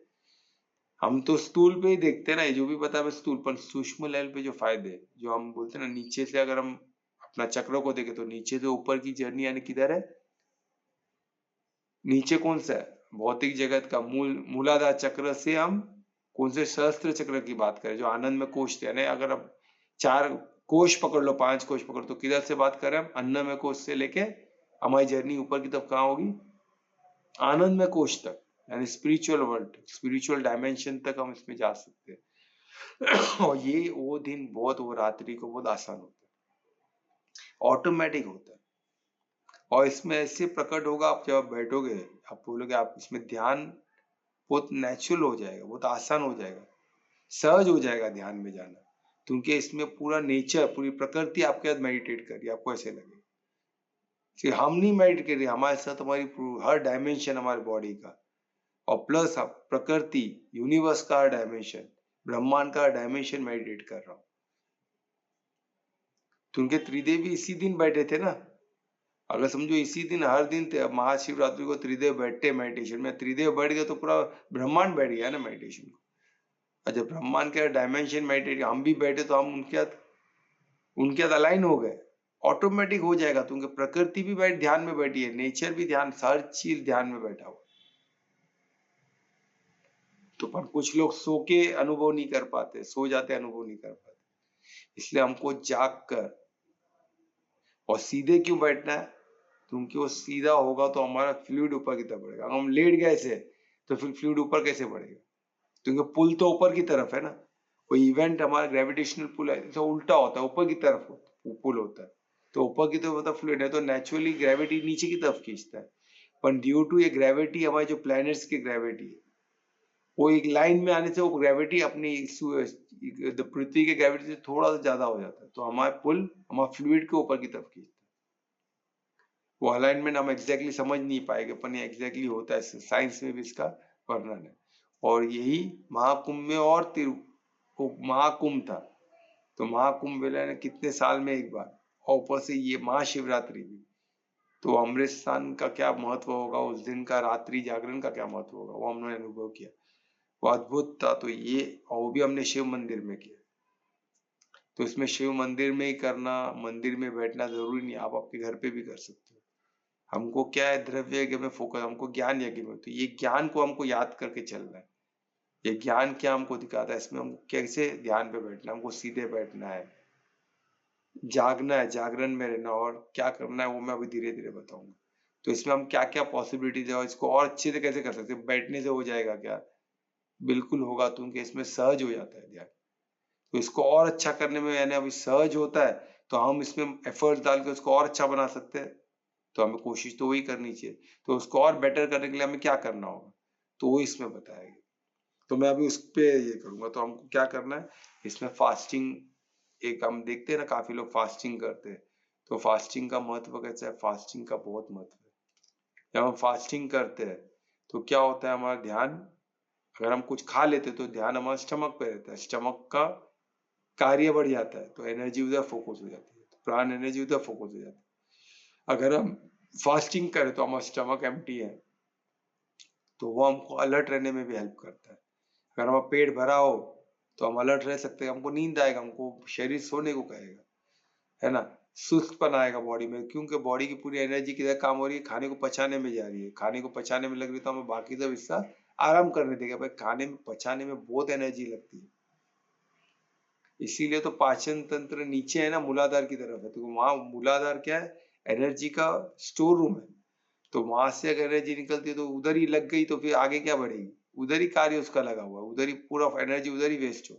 हम तो स्थूल पे ही देखते हैं ना, जो भी पता है स्थूल, पर सूक्ष्म लेवल पे जो फायदे, जो हम बोलते हैं ना, नीचे से अगर हम अपना चक्र को देखें तो नीचे से ऊपर की जर्नी, यानी किधर है, नीचे कौन सा है, भौतिक जगत का मूलाधार चक्र से हम कौन से सहस्त्र चक्र की बात करें, जो आनंद में कोश थे, यानी अगर हम 4 कोश पकड़ लो, 5 कोश पकड़, तो किधर से बात करें हम, अन्नमय कोश से लेके हमारी जर्नी ऊपर की तरफ कहाँ होगी, आनंद में कोश तक, यानी स्पिरिचुअल वर्ल्ड, स्पिरिचुअल डायमेंशन तक हम इसमें जा सकते हैं। और ये वो दिन बहुत, वो रात्रि को बहुत आसान होता है, ऑटोमेटिक होता है। और इसमें ऐसे प्रकट होगा, आप जब बैठोगे, आप बोलोगे, आप इसमें ध्यान बहुत नेचुरल हो जाएगा, बहुत आसान हो जाएगा, सहज हो जाएगा ध्यान में जाना, क्योंकि इसमें पूरा नेचर, पूरी प्रकृति आपके साथ मेडिटेट कर रही है, आपको ऐसे लगे कि हम नहीं मेडिटेट कर रहे, हमारे साथ हमारी हर डायमेंशन हमारे बॉडी का, और प्लस प्रकृति, यूनिवर्स का हर डायमेंशन, ब्रह्मांड का हर डायमेंशन मेडिटेट कर रहा हूँ। क्योंकि त्रिदेवी इसी दिन बैठे थे ना, अगर समझो इसी दिन हर दिन महाशिवरात्रि को त्रिदेव बैठते मेडिटेशन में, त्रिदेव बैठ गए तो पूरा ब्रह्मांड बैठ गया ना मेडिटेशन को। अच्छा, ब्रह्मांड के डायमेंशन मेडिटेट हम भी बैठे तो हम उनके साथ अलाइन हो गए, ऑटोमेटिक हो जाएगा। तो उनके प्रकृति भी बैठ ध्यान में बैठी है, नेचर भी ध्यान, हर चीज ध्यान में बैठा हुआ। तो पर कुछ लोग सो के अनुभव नहीं कर पाते, सो जाते अनुभव नहीं कर पाते। इसलिए हमको जाग कर और सीधे क्यों बैठना है, क्योंकि वो सीधा होगा तो हमारा फ्लूइड ऊपर की तरफ बढ़ेगा। अगर हम लेट गए ऐसे तो फिर फ्लूइड ऊपर कैसे बढ़ेगा, क्योंकि पुल तो ऊपर की तरफ है ना। कोई इवेंट हमारा ग्रेविटेशनल पुल है तो उल्टा होता है, ऊपर की तरफ पुल होता है, तो ऊपर की तरफ होता फ्लूइड है, तो नेचुरली ग्रेविटी नीचे की तरफ खींचता है। पर ड्यू टू ये ग्रेविटी, हमारे जो प्लैनेट्स की ग्रेविटी है, वो एक लाइन में आने से वो ग्रेविटी अपनी पृथ्वी के ग्रेविटी से थोड़ा सा ज्यादा हो जाता है, तो हमारा पुल हमारा फ्लूइड के ऊपर की तरफ खींचता है। वो अलाइनमेंट हम एग्जैक्टली समझ नहीं पाएंगे, पर ये एग्जैक्टली होता है, साइंस में भी इसका वर्णन है। और यही महाकुंभ में और महाकुंभ था, तो महाकुंभ मेला ने कितने साल में एक बार, और ऊपर से ये महाशिवरात्रि भी, तो अमृत स्नान का क्या महत्व होगा, उस दिन का रात्रि जागरण का क्या महत्व होगा, वो हमने अनुभव किया, वो अद्भुत था। तो ये, और वो भी हमने शिव मंदिर में किया। तो इसमें शिव मंदिर में ही करना, मंदिर में बैठना जरूरी नहीं, आप आपके घर पे भी कर सकते हो। हमको क्या है, द्रव्य यज्ञ में फोकस, हमको ज्ञान यज्ञ में, तो ये ज्ञान को हमको याद करके चलना है। ये ज्ञान क्या हमको दिखाता है, इसमें हमको कैसे ध्यान पे बैठना, हमको सीधे बैठना है, जागना है, जागरण में रहना, और क्या करना है वो मैं अभी धीरे धीरे बताऊंगा। तो इसमें हम क्या क्या पॉसिबिलिटीज है और इसको और अच्छे से कैसे कर सकते हैं। बैठने से हो जाएगा क्या, बिल्कुल होगा, क्योंकि इसमें सहज हो जाता है ध्यान। तो इसको और अच्छा करने में, यानी अभी सहज होता है, तो हम इसमें एफर्ट डाल के उसको और अच्छा बना सकते हैं। तो हमें कोशिश तो वही करनी चाहिए। तो उसको और बेटर करने के लिए हमें क्या करना होगा, तो वो इसमें बताया गया। तो मैं अभी उस पे ये करूंगा। तो हमको क्या करना है, इसमें फास्टिंग, एक हम देखते हैं ना, काफी लोग फास्टिंग करते हैं, तो फास्टिंग का महत्व कैसा है, फास्टिंग का बहुत महत्व है। जब हम फास्टिंग करते हैं तो क्या होता है, हमारा ध्यान, अगर हम कुछ खा लेते तो ध्यान हमारा स्टमक पे रहता है, स्टमक का कार्य बढ़ जाता है, तो एनर्जी उधर फोकस हो जाती है, तो प्राण एनर्जी उधर फोकस हो जाती है। अगर हम फास्टिंग करें तो हमारा स्टमक एम्प्टी है, तो वो हमको अलर्ट रहने में भी हेल्प करता है। अगर हमारा पेट भरा हो तो हम अलर्ट रह सकते हैं, हमको नींद आएगा, हमको शरीर सोने को कहेगा, है ना। सुस्तपन आएगा बॉडी में, क्योंकि बॉडी की पूरी एनर्जी किधर काम हो रही है, खाने को पचाने में जा रही है, खाने को पचाने में लग रही है, तो हमें बाकी सब हिस्सा आराम करने देगा। भाई खाने में पचाने में बहुत एनर्जी लगती है, इसीलिए तो पाचन तंत्र नीचे है ना, मूलाधार की तरफ है, तो वहां मूलाधार क्या है, एनर्जी का स्टोर रूम है। तो वहां से अगर एनर्जी निकलती है तो उधर ही लग गई, तो फिर आगे क्या बढ़ेगी, उधर ही कार्य उसका लगा हुआ है, उधर ही पूरा एनर्जी उधर ही वेस्ट हो।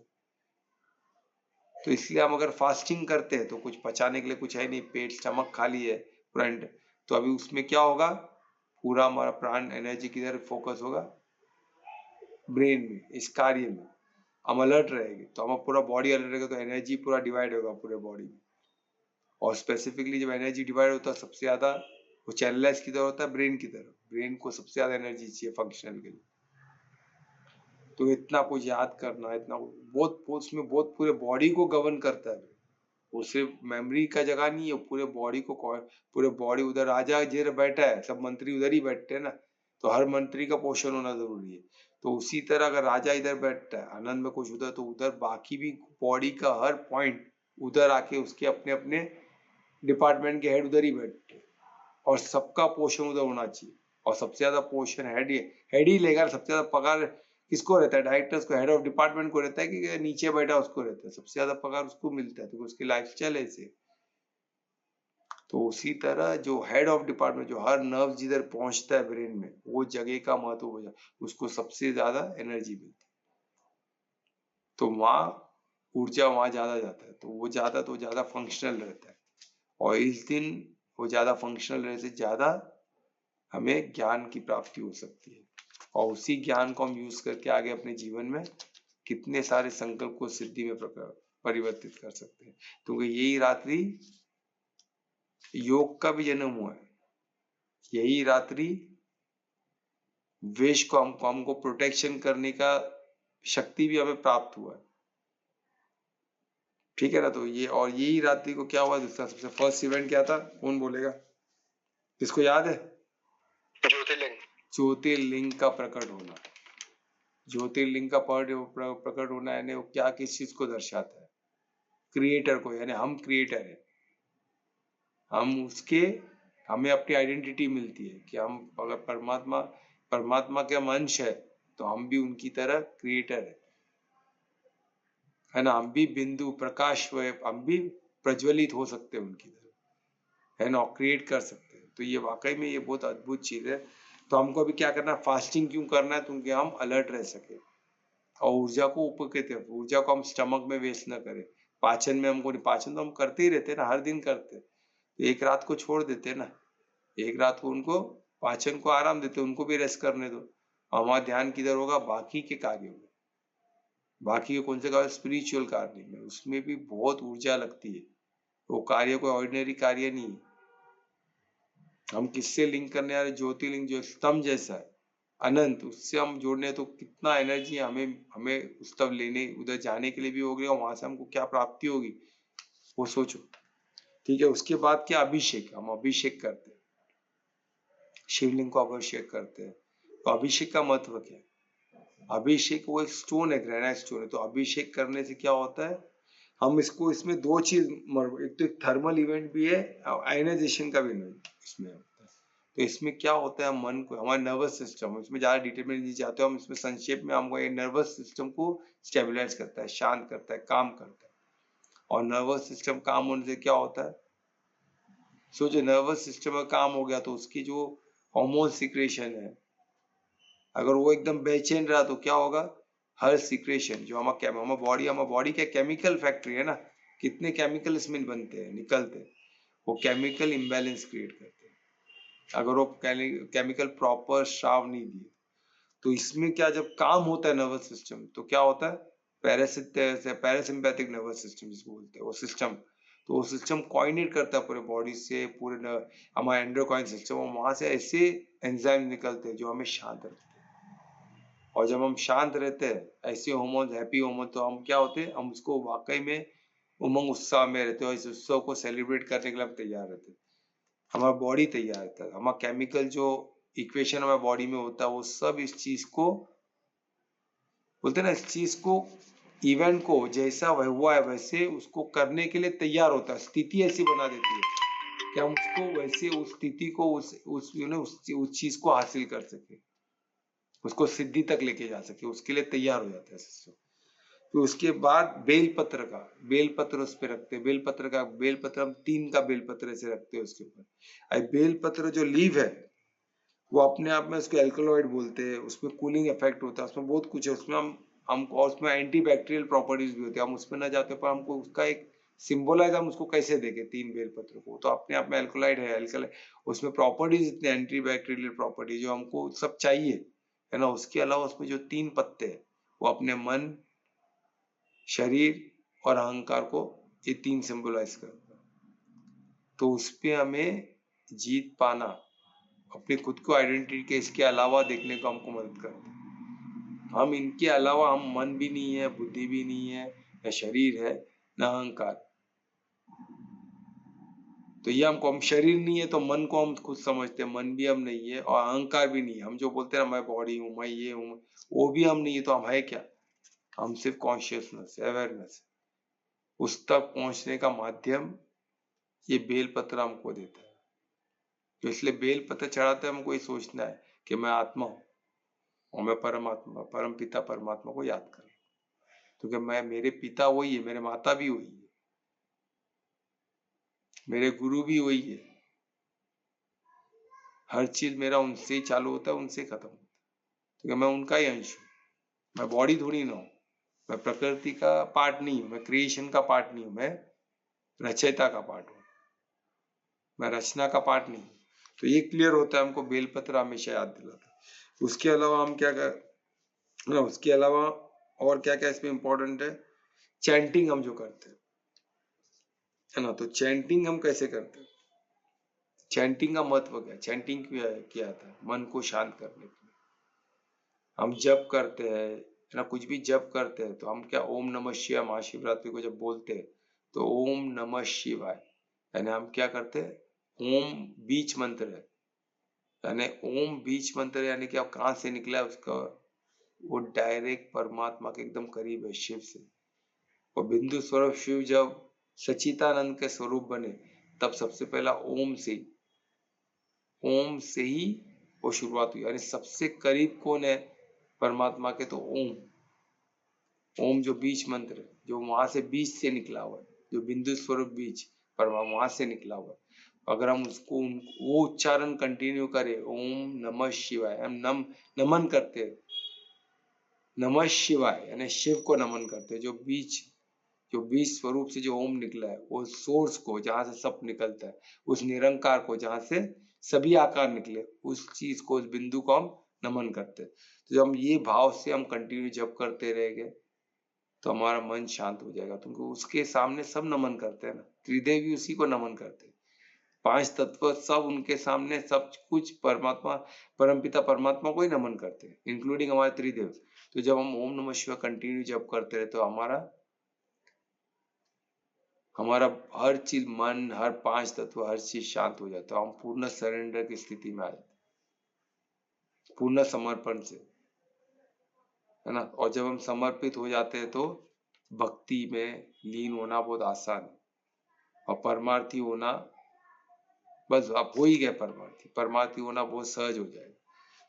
तो इसलिए हम अगर फास्टिंग करते हैं तो कुछ पचाने के लिए कुछ है नहीं, पेट स्टमक खाली है फ्रंट, तो अभी उसमें क्या होगा, पूरा हमारा प्राण एनर्जी किधर फोकस होगा, ब्रेन में, इस कार्य में हम अलर्ट रहेंगे, तो हम पूरा बॉडी अलर्ट रहेगा, तो एनर्जी पूरा डिवाइड होगा पूरे बॉडी में। और स्पेसिफिकली जब एनर्जी डिवाइड होता है सबसे ज्यादा वो चैनलाइज किधर होता है, ब्रेन की तरफ, ब्रेन को सबसे ज्यादा एनर्जी चाहिए फंक्शनल के लिए। तो इतना कुछ याद करना, इतना बहुत उसमें बहुत पूरे बॉडी को गवर्न करता है, वो सिर्फ मेमोरी का जगह नहीं है, पूरे बॉडी को, पूरे बॉडी, उधर राजा जिधर बैठा है सब मंत्री उधर ही बैठते हैं ना, तो हर मंत्री का पोषण होना जरूरी है। तो उसी तरह अगर राजा इधर बैठता है आनंद में कुछ उधर, तो उधर बाकी भी बॉडी का हर पॉइंट उधर आके उसके अपने अपने डिपार्टमेंट के हेड उधर ही बैठते हैं, और सबका पोषण उधर होना चाहिए। और सबसे ज्यादा पोषण हेड ही लेगा, सबसे ज्यादा पगार किसको रहता है, डायरेक्टर्स को, हेड ऑफ डिपार्टमेंट को रहता है, कि नीचे बैठा उसको रहता है, सबसे ज्यादा पगार उसको मिलता है, तो उसकी लाइफ स्टाइल ऐसे। तो उसी तरह जो हेड ऑफ डिपार्टमेंट, जो हर नर्व जिधर पहुंचता है ब्रेन में, वो जगह का महत्व हो जाए, उसको सबसे ज्यादा एनर्जी मिलती है, तो वहां ऊर्जा वहां ज्यादा जाता है, तो वो ज्यादा फंक्शनल रहता है। और इस दिन वो ज्यादा फंक्शनल रहने से ज्यादा हमें ज्ञान की प्राप्ति हो सकती है, और उसी ज्ञान को हम यूज करके आगे अपने जीवन में कितने सारे संकल्प को सिद्धि में परिवर्तित कर सकते हैं। क्योंकि यही रात्रि योग का भी जन्म हुआ है, यही रात्रि वेश को हमको प्रोटेक्शन करने का शक्ति भी हमें प्राप्त हुआ है, ठीक है ना। तो ये, और यही रात्रि को क्या हुआ, दूसरा सबसे फर्स्ट इवेंट क्या था, कौन बोलेगा। किसको याद है? ज्योतिर्लिंग। ज्योतिर्लिंग का प्रकट होना। ज्योतिर्लिंग का प्रकट होना यानी वो क्या, किस चीज को दर्शाता है? क्रिएटर को, यानी हम क्रिएटर है, हम उसके, हमें अपनी आइडेंटिटी मिलती है कि हम अगर परमात्मा के हम अंश है तो हम भी उनकी तरह क्रिएटर है ना। हम भी बिंदु प्रकाश हुए, हम भी प्रज्वलित हो सकते हैं उनकी तरह, है ना, क्रिएट कर सकते हैं। तो ये वाकई में ये बहुत अद्भुत चीज है। तो हमको अभी क्या करना है, फास्टिंग क्यों करना है? क्योंकि हम अलर्ट रह सके और ऊर्जा को ऊर्जा को हम स्टमक में वेस्ट न करें। पाचन में हमको, पाचन तो हम करते ही रहते हैं ना, हर दिन करते हैं। तो एक रात को छोड़ देते हैं ना, एक रात को उनको, पाचन को आराम देते, उनको भी रेस्ट करने दो। हमारा ध्यान किधर होगा? बाकी के कार्यों में। बाकी के कौन से कार्य? स्पिरिचुअल कार्य में, उसमें भी बहुत ऊर्जा लगती है। वो कार्य कोई ऑर्डिनरी कार्य नहीं है। हम किससे लिंक करने आ रहे? ज्योतिर्लिंग जो स्तंभ जैसा है, अनंत, उससे हम जोड़ने, तो कितना एनर्जी हमें हमें उस तब लेने, उधर जाने के लिए भी होगी, और वहां से हमको क्या प्राप्ति होगी वो सोचो। ठीक है, उसके बाद क्या? अभिषेक। हम अभिषेक करते हैं, शिवलिंग को अभिषेक करते हैं। तो अभिषेक का महत्व क्या है? अभिषेक वो एक स्टोन है, ग्रेनाइट स्टोन है। तो अभिषेक करने से क्या होता है? हम इसको, इसमें दो चीज, एक तो थर्मल इवेंट भी है, आयनाइजेशन का भी इवेंट इसमें होता है। तो इसमें क्या होता है? मन को, हमारा नर्वस सिस्टम, इसमें ज्यादा डिटेल में नहीं जाते हो हम, इसमें संक्षेप में हमको, ये नर्वस सिस्टम को स्टेबलाइज करता है, शांत करता है, काम करता है। और नर्वस सिस्टम काम होने से क्या होता है? सोचो, नर्वस सिस्टम का काम हो गया तो उसकी जो हार्मोन सिक्रेशन है, अगर वो एकदम बेचैन रहा तो क्या होगा? हर सिक्रेशन जो हमारा बॉडी का केमिकल फैक्ट्री है ना, कितने केमिकल इसमें बनते हैं, निकलते हैं, वो केमिकल इम्बैलेंस क्रिएट करते हैं अगर वो केमिकल प्रॉपर स्राव नहीं दिए। तो इसमें क्या, जब काम होता है नर्वस सिस्टम, तो क्या होता है? पैरासिम्पैथिक नर्वस सिस्टम जिसको बोलते हैं, वो सिस्टम, तो वो सिस्टम कोऑर्डिनेट करता है पूरे बॉडी से, पूरे हमारा एंडोक्राइन सिस्टम, वहां से ऐसे एंजाइम निकलते हैं जो हमें शांत रखते हैं। और जब हम शांत रहते हैं, ऐसे हार्मोन, हैप्पी हार्मोन, तो हम क्या होते हैं? हम उसको वाकई में उमंग उत्साह में रहते हो, इस उत्सव को सेलिब्रेट करने के लिए हम तैयार रहते हैं। हमारा बॉडी तैयार रहता है, हमारा केमिकल जो इक्वेशन हमारे बॉडी में होता है, वो सब इस चीज को बोलते हैं ना, इस चीज को, इवेंट को, जैसा वह हुआ है वैसे उसको करने के लिए तैयार होता है। स्थिति ऐसी बना देती है कि हम उसको वैसे, उस स्थिति को, उस चीज को हासिल कर सके, उसको सिद्धि तक लेके जा सके, उसके लिए तैयार हो जाता है सिस्टम। तो उसके बाद बेलपत्र उस पे रखते हैं। बेलपत्र हम 3 का बेलपत्र ऐसे रखते हैं उसके ऊपर। बेलपत्र जो लीव है, वो अपने आप में, उसको एल्कलॉइड बोलते हैं, उसमें कूलिंग इफेक्ट होता है, उसमें बहुत कुछ है उसमें। हम और उसमें एंटीबैक्टीरियल प्रॉपर्टीज भी होती है, हम उसमें ना जाते, पर हमको उसका एक सिंबलाइज, हम उसको कैसे देखें 3 बेलपत्र को, तो अपने आप में एल्कलॉइड है, एल्कल, उसमें प्रॉपर्टीज इतने एंटीबैक्टीरियल प्रॉपर्टी जो हमको सब चाहिए, है ना। उसके अलावा उसमें जो 3 पत्ते हैं, वो अपने मन, शरीर और अहंकार को, ये 3 सिंबलाइज करता है। तो उस पे हमें जीत पाना, अपने खुद को आइडेंटिटी के इसके अलावा देखने को हमको मदद करता है। हम इनके अलावा, हम मन भी नहीं है, बुद्धि भी नहीं है, न शरीर है, न अहंकार। तो ये हमको, हम शरीर नहीं है तो मन को हम खुद समझते हैं, मन भी हम नहीं है, और अहंकार भी नहीं है। हम जो बोलते हैं ना, मैं बॉडी हूँ, मैं ये हूँ, वो भी हम नहीं है। तो हम है क्या? हम सिर्फ कॉन्शियसनेस, अवेयरनेस। उस तक पहुंचने का माध्यम ये बेलपत्र हमको देता है। तो इसलिए बेलपत्र चढ़ाते हमको ये सोचना है कि मैं आत्मा हूँ और मैं परमात्मा, परम पिता परमात्मा को याद कर, क्योंकि मैं, मेरे पिता वही है, मेरे माता भी वही है, मेरे गुरु भी वही है। हर चीज मेरा उनसे ही चालू होता है, उनसे खत्म होता है, क्योंकि मैं उनका ही अंश हूँ। मैं बॉडी थोड़ी ना हूँ, मैं प्रकृति का पार्ट नहीं हूँ, मैं क्रिएशन का पार्ट नहीं हूँ, मैं रचयिता का पार्ट हूँ, मैं रचना का पार्ट नहीं हूँ। तो ये क्लियर होता है हमको, बेलपत्र हमेशा याद दिलाता है। उसके अलावा हम क्या कर, उसके अलावा और क्या क्या इसमें इंपॉर्टेंट है? चैंटिंग हम जो करते हैं, है ना। तो चैंटिंग हम कैसे करते हैं? चैंटिंग का महत्व क्या है? चैंटिंग किया जाता है मन को शांत करने के लिए। हम जप करते हैं, है ना, कुछ भी जप करते हैं तो हम क्या, ओम नमः शिवाय, महाशिवरात्रि को जब बोलते हैं तो ओम नमः शिवाय, यानी हम क्या करते हैं? ओम बीज मंत्र है, यानी ओम बीज मंत्र यानी कि अब कहाँ से निकला है उसका, वो डायरेक्ट परमात्मा के एकदम करीब है, शिव से। और बिंदु स्वरूप शिव जब सचितानंद के स्वरूप बने तब सबसे पहला ओम से ही वो शुरुआत हुई। यानी सबसे करीब कौन है परमात्मा के, तो ओम जो बीज मंत्र है, जो वहां से बीज से निकला हुआ है, जो बिंदु स्वरूप बीज परमात्मा वहां से निकला हुआ है। अगर हम उसको वो उच्चारण कंटिन्यू करें, ओम नमः शिवाय, हम नमन करते हैं, नमः शिवाय यानी शिव को नमन करते हैं। जो बीज स्वरूप से जो ओम निकला है, वो सोर्स को जहां से सब निकलता है, उस निरंकार को जहां से सभी आकार निकले, उस चीज को, उस बिंदु को हम नमन करते हैं। तो जब हम ये भाव से हम कंटिन्यू जप करते रहेंगे तो हमारा मन शांत हो जाएगा, क्योंकि उसके सामने सब नमन करते हैं ना, त्रिदेव भी उसी को नमन करते हैं, पांच तत्व सब उनके सामने, सब कुछ परमात्मा, परमपिता परमात्मा को ही नमन करते हैं, इंक्लूडिंग हमारे त्रिदेव। तो जब हम ओम नमः शिवाय कंटिन्यू जप करते रहे तो हमारा हर चीज, मन, हर पांच तत्व, हर चीज शांत हो जाता है, हम पूर्ण सरेंडर की स्थिति में आ जाते, पूर्ण समर्पण से, है ना। और जब हम समर्पित हो जाते हैं तो भक्ति में लीन होना बहुत आसान है, और परमार्थी होना, बस आप हो ही गए परमार्थी होना बहुत सहज हो जाएगा।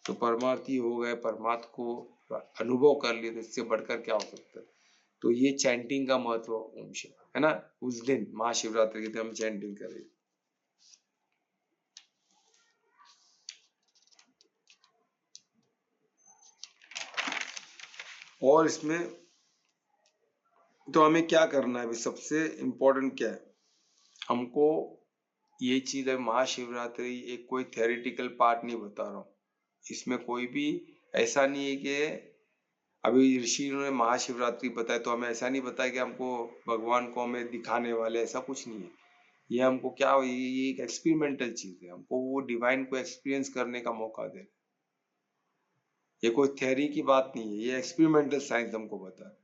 तो परमार्थी हो गए, परमात्मा को अनुभव कर लिए, तो इससे बढ़कर क्या हो सकता है। तो ये चैंटिंग का महत्व ओम शिव, है ना। उस दिन महाशिवरात्रि के दिन हम चैंटिंग करेंगे। और इसमें तो हमें क्या करना है, सबसे इम्पोर्टेंट क्या है, हमको ये चीज है, महाशिवरात्रि एक कोई थ्योरेटिकल पार्ट नहीं बता रहा हूँ, इसमें कोई भी ऐसा नहीं है कि अभी ऋषि ने महाशिवरात्रि बताया तो हमें ऐसा नहीं बताया कि हमको भगवान को हमें दिखाने वाले, ऐसा कुछ नहीं है। ये हमको क्या, ये एक एक्सपेरिमेंटल चीज है, हमको वो डिवाइन को एक्सपीरियंस करने का मौका दे। ये कोई थ्योरी की बात नहीं है, ये एक्सपेरिमेंटल साइंस हमको बता है।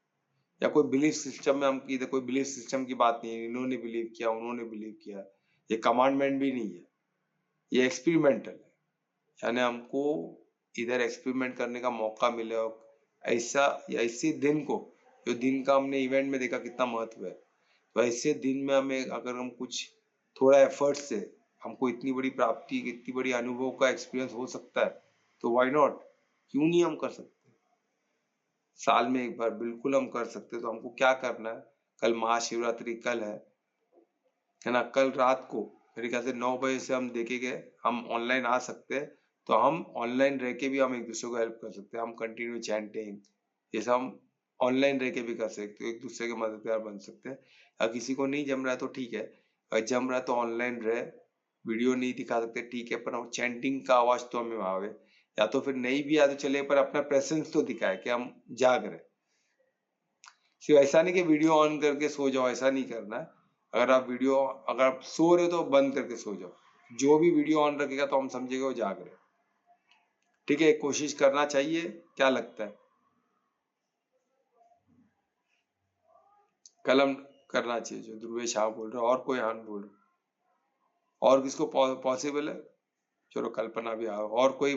या कोई बिलीफ सिस्टम में, हम इधर कोई बिलीफ सिस्टम की बात नहीं है, इन्होंने बिलीव किया, उन्होंने बिलीव किया, ये कमांडमेंट भी नहीं है, ये एक्सपेरिमेंटल है। यानी हमको इधर एक्सपेरिमेंट करने का मौका मिले, और ऐसा या ऐसे दिन को, जो दिन का हमने इवेंट में देखा कितना महत्व है, तो ऐसे दिन में हमें अगर हम कुछ थोड़ा एफर्ट से हमको इतनी बड़ी प्राप्ति, इतनी बड़ी अनुभव का एक्सपीरियंस हो सकता है, तो व्हाई नॉट, क्यों नहीं हम कर सकते। साल में एक बार बिल्कुल हम कर सकते। तो हमको क्या करना है, कल महाशिवरात्रि कल है ना, कल रात को मेरे ख्याल से 9 बजे से हम देखेंगे, हम ऑनलाइन आ सकते हैं, तो हम ऑनलाइन रह के भी हम एक दूसरे को हेल्प कर सकते हैं, हम कंटिन्यू चैंटिंग ये सब हम ऑनलाइन रह के भी कर सकते हैं, एक दूसरे के मददगार बन सकते हैं। अगर किसी को नहीं जम रहा है तो ठीक है, अगर जम रहा है तो ऑनलाइन रहे, वीडियो नहीं दिखा सकते ठीक है, पर हम चैंटिंग का आवाज तो हमें आवे, या तो फिर नहीं भी आ तो चले, पर अपना प्रेजेंस तो दिखाए कि हम जाग रहे। सिर्फ ऐसा नहीं कि वीडियो ऑन करके सो जाओ, ऐसा नहीं करना है। अगर आप सो रहे हो तो बंद करके सो जाओ, जो भी वीडियो ऑन रखेगा तो हम समझेंगे वो जाग रहे। ठीक है, कोशिश करना चाहिए, क्या लगता है कल हम करना चाहिए, जो ध्रुवेश हाँ बोल रहा है, और कोई हाँ बोल रहा, और किसको पॉसिबल है, चलो कल्पना भी आओ, और कोई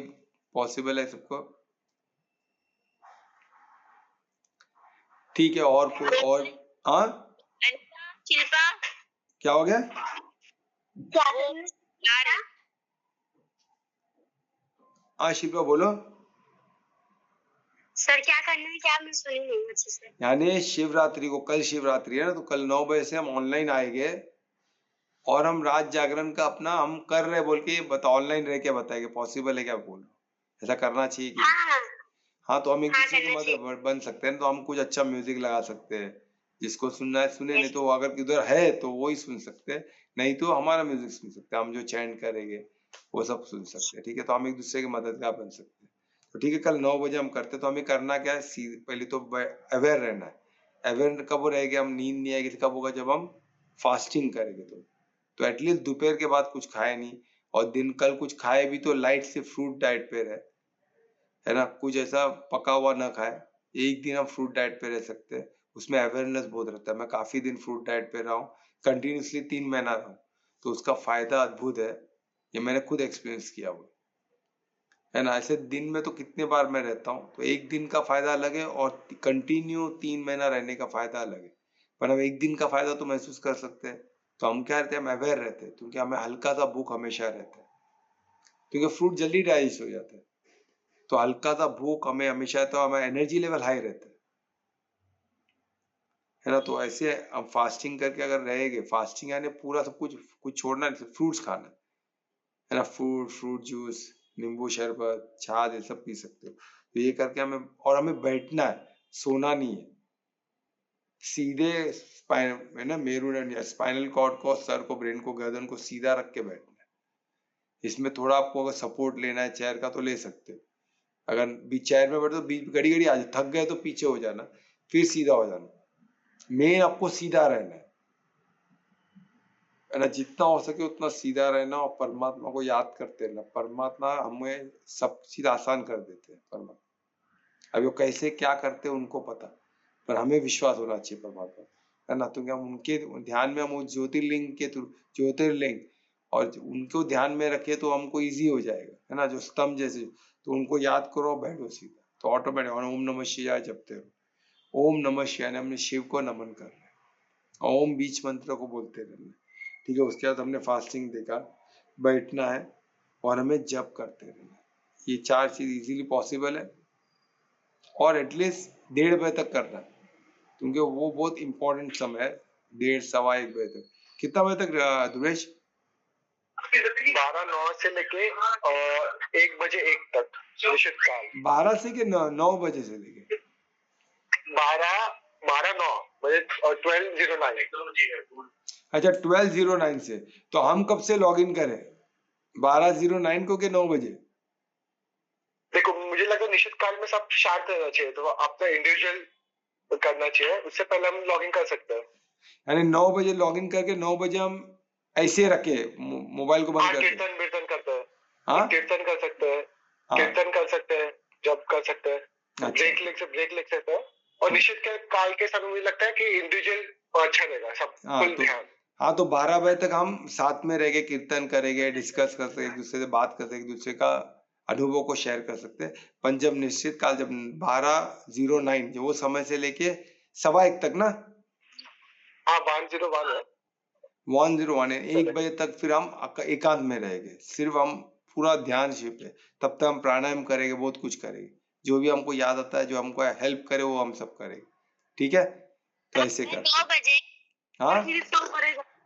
पॉसिबल है सबको, ठीक है, और कोई, और हाँ शिल्पा क्या हो गया, हाँ शिल्पा बोलो। सर क्या करना है, क्या मैं सुनी नहीं अच्छे से। यानी शिवरात्रि को, कल शिवरात्रि है ना, तो कल 9 बजे से हम ऑनलाइन आएंगे, और हम रात जागरण का अपना हम कर रहे बोल के बता, ऑनलाइन रह के बताएंगे, पॉसिबल है क्या बोल रहे हो, ऐसा करना चाहिए कि हाँ, तो हम एक दूसरे की मदद बन सकते हैं, तो हम कुछ अच्छा म्यूजिक लगा सकते हैं, जिसको सुनना है सुने, नहीं तो अगर किधर है तो वो ही सुन सकते हैं, नहीं तो हमारा म्यूजिक सुन सकते हैं, हम जो चैंट करेंगे वो सब सुन सकते हैं। ठीक है, तो हम एक दूसरे के मददगार बन सकते हैं। तो ठीक है, कल 9 बजे हम करते हैं। तो हमें करना क्या है, पहले तो अवेयर रहना है। अवेयर कब रहेगा, हम नींद नहीं आएगी कब होगा, जब हम फास्टिंग करेंगे। तो एटलीस्ट दोपहर के बाद कुछ खाए नहीं, और दिन कल कुछ खाए भी तो लाइट से फ्रूट डाइट पे रहे, है ना, कुछ ऐसा पका हुआ ना खाए। एक दिन हम फ्रूट डाइट पे रह सकते हैं, उसमें अवेयरनेस बहुत रहता है। मैं काफी दिन फ्रूट डाइट पे रहा हूँ, कंटिन्यूसली 3 महीना रहा हूँ, तो उसका फायदा अद्भुत है। ये मैंने खुद एक्सपीरियंस किया हुआ है ना। ऐसे दिन में तो कितने बार मैं रहता हूँ, तो एक दिन का फायदा अलग है और कंटिन्यू 3 महीना रहने का फायदा अलग है। पर हम एक दिन का फायदा तो महसूस कर सकते हैं। तो हम क्या रहते हैं, हम अवेयर रहते हैं, क्योंकि हमें हल्का सा भूख हमेशा रहता है, क्योंकि फ्रूट जल्दी डाइजेस्ट हो जाता है। तो हल्का सा भूख हमें हमेशा, तो हमें एनर्जी लेवल हाई रहता है ना। तो ऐसे हम फास्टिंग करके अगर रहेंगे, फास्टिंग यानी पूरा सब कुछ कुछ छोड़ना नहीं, फ्रूट्स खाना है ना। फ्रूट जूस, नींबू शरबत, छाछ, ये सब पी सकते हो। तो ये करके हमें बैठना है, सोना नहीं है। सीधे स्पाइन है ना, मेरुदंड या स्पाइनल कॉर्ड को, सर को, ब्रेन को, गर्दन को सीधा रख के बैठना है। इसमें थोड़ा आपको अगर सपोर्ट लेना है चेयर का तो ले सकते हो। अगर बीच चेयर में बैठे तो बीच घड़ी घड़ी आज थक गए तो पीछे हो जाना, फिर सीधा हो जाना। मेन आपको सीधा रहना है ना, जितना हो सके उतना सीधा रहना और परमात्मा को याद करते रहना। परमात्मा हमें सब चीज आसान कर देते हैं। परमात्मा अब वो कैसे क्या करते हैं उनको पता, पर हमें विश्वास होना चाहिए परमात्मा, है ना। तो क्या हम उनके ध्यान में, हम वो ज्योतिर्लिंग के थ्रू, ज्योतिर्लिंग और उनको ध्यान में रखे तो हमको इजी हो जाएगा, है ना। जो स्तंभ जैसे, तो उनको याद करो, बैठो सीधा, तो ऑटोमेटिक। ओम नमः शिवाय जपते रहो। ओम नमः शिवाय, हमने शिव को नमन कर रहे हैं। ओम बीच मंत्र को बोलते रहना, ठीक है। उसके बाद हमने फास्टिंग देखा, बैठना है और हमें जप करते रहना। ये 4 चीज इजीली पॉसिबल है, और एटलीस्ट 1:30 बजे तक करना है, क्योंकि वो बहुत इंपॉर्टेंट समय है। 1:30 सवा 1 बजे तक। कितना बजे तक दुरेश? 12:09 से लेके 1 बजे 1 तक निश्चित काल। 12 से के 9 बजे से लेके 12:09 और 12:09। अच्छा, 12:09 से। तो हम कब से लॉग इन करें, 12:09 को के 9 बजे? देखो, मुझे लगता है निश्चित काल में सब शांत रहना चाहिए, तो अपना इंडिविजुअल करना चाहिए। उससे पहले हम लॉग इन कर सकते हैं। यानी 9 बजे लॉग इन करके 9 बजे हम ऐसे रखे मोबाइल को बंद कर कीर्तन करते हैं। हाँ, कीर्तन कर सकते हैं, कीर्तन कर सकते हैं, जप कर सकते हैं, ब्रेक लिख सकते हैं। और निश्चित काल के समय मुझे लगता है कि इंडिविजुअल अच्छा रहेगा, सब फुल ध्यान। हाँ, तो 12 बजे तक हम साथ में रह के कीर्तन करेंगे, डिस्कस कर सकते, एक दूसरे से बात कर सकते, एक दूसरे का अनुभव को शेयर कर सकते हैं। पंचम निश्चित काल जब 12:09 जो वो समय से लेके 1:15 तक ना, हाँ 1:01 है, 1:01 1 बजे तक फिर हम एकांत में रहेंगे। सिर्फ हम पूरा ध्यान शिव पे, तब तक हम प्राणायाम करेंगे, बहुत कुछ करेंगे, जो भी हमको याद आता है, जो हमको हेल्प करे वो हम सब करेंगे, ठीक है। तो ऐसे कर 9 बजे। हाँ,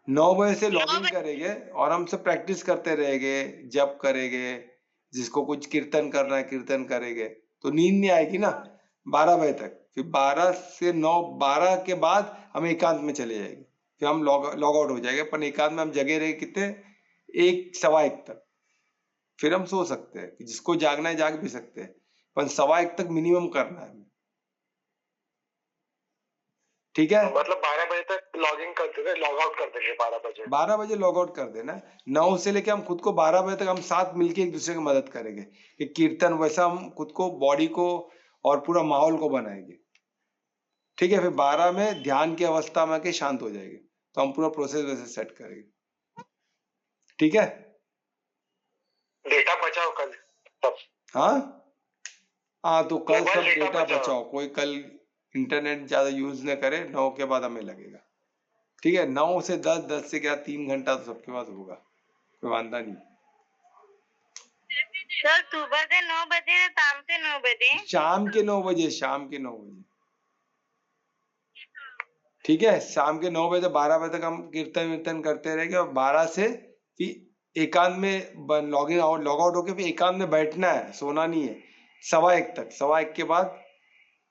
9 बजे से लॉग इन 9 करेंगे और हम सब प्रैक्टिस करते रहेंगे, जप करेंगे, जिसको कुछ कीर्तन करना है कीर्तन करेंगे, तो नींद नहीं आएगी ना 12 बजे तक। फिर 12 से 9, 12 के बाद हम एकांत में चले जाएंगे, फिर हम लॉग आउट हो जाएंगे। पर एकांत में हम जगे रहे कितने, 1 सवा 1 तक। फिर हम सो सकते हैं, जिसको जागना है जाग भी सकते हैं, पर 1:15 तक मिनिमम करना है, ठीक है। मतलब 12 बजे तक लॉग इन करते थे, लॉग आउट कर देंगे 12 बजे। 12 बजे लॉग आउट कर देना। 9 से लेके हम खुद को 12 बजे तक हम साथ मिलके एक दूसरे की मदद करेंगे कि कीर्तन, वैसा हम खुद को, बॉडी को और पूरा माहौल को बनाएंगे, ठीक है। फिर 12 में ध्यान की अवस्था में आके शांत हो जाएंगे, तो हम पूरा प्रोसेस वैसे सेट करेंगे, ठीक है। डेटा बचाओ कल तब। हाँ, तो कल सब डेटा बचाओ। बचाओ, कोई कल इंटरनेट ज्यादा यूज न करे। 9 के बाद हमें लगेगा, ठीक है। 9 से 10, 10 से क्या 3 घंटा तो सबके पास होगा, कोई वांदा नहीं। सर सुबह के 9 बजे, शाम के 9 बजे? शाम के 9 बजे, शाम के 9 बजे, ठीक है। शाम के 9 बजे से 12 बजे तक हम कीर्तन वीर्तन करते रहेंगे, और 12 से फिर एकांत में log in out, log out होके फिर एकांत में बैठना है, सोना नहीं है 1:15 तक। 1:15 के बाद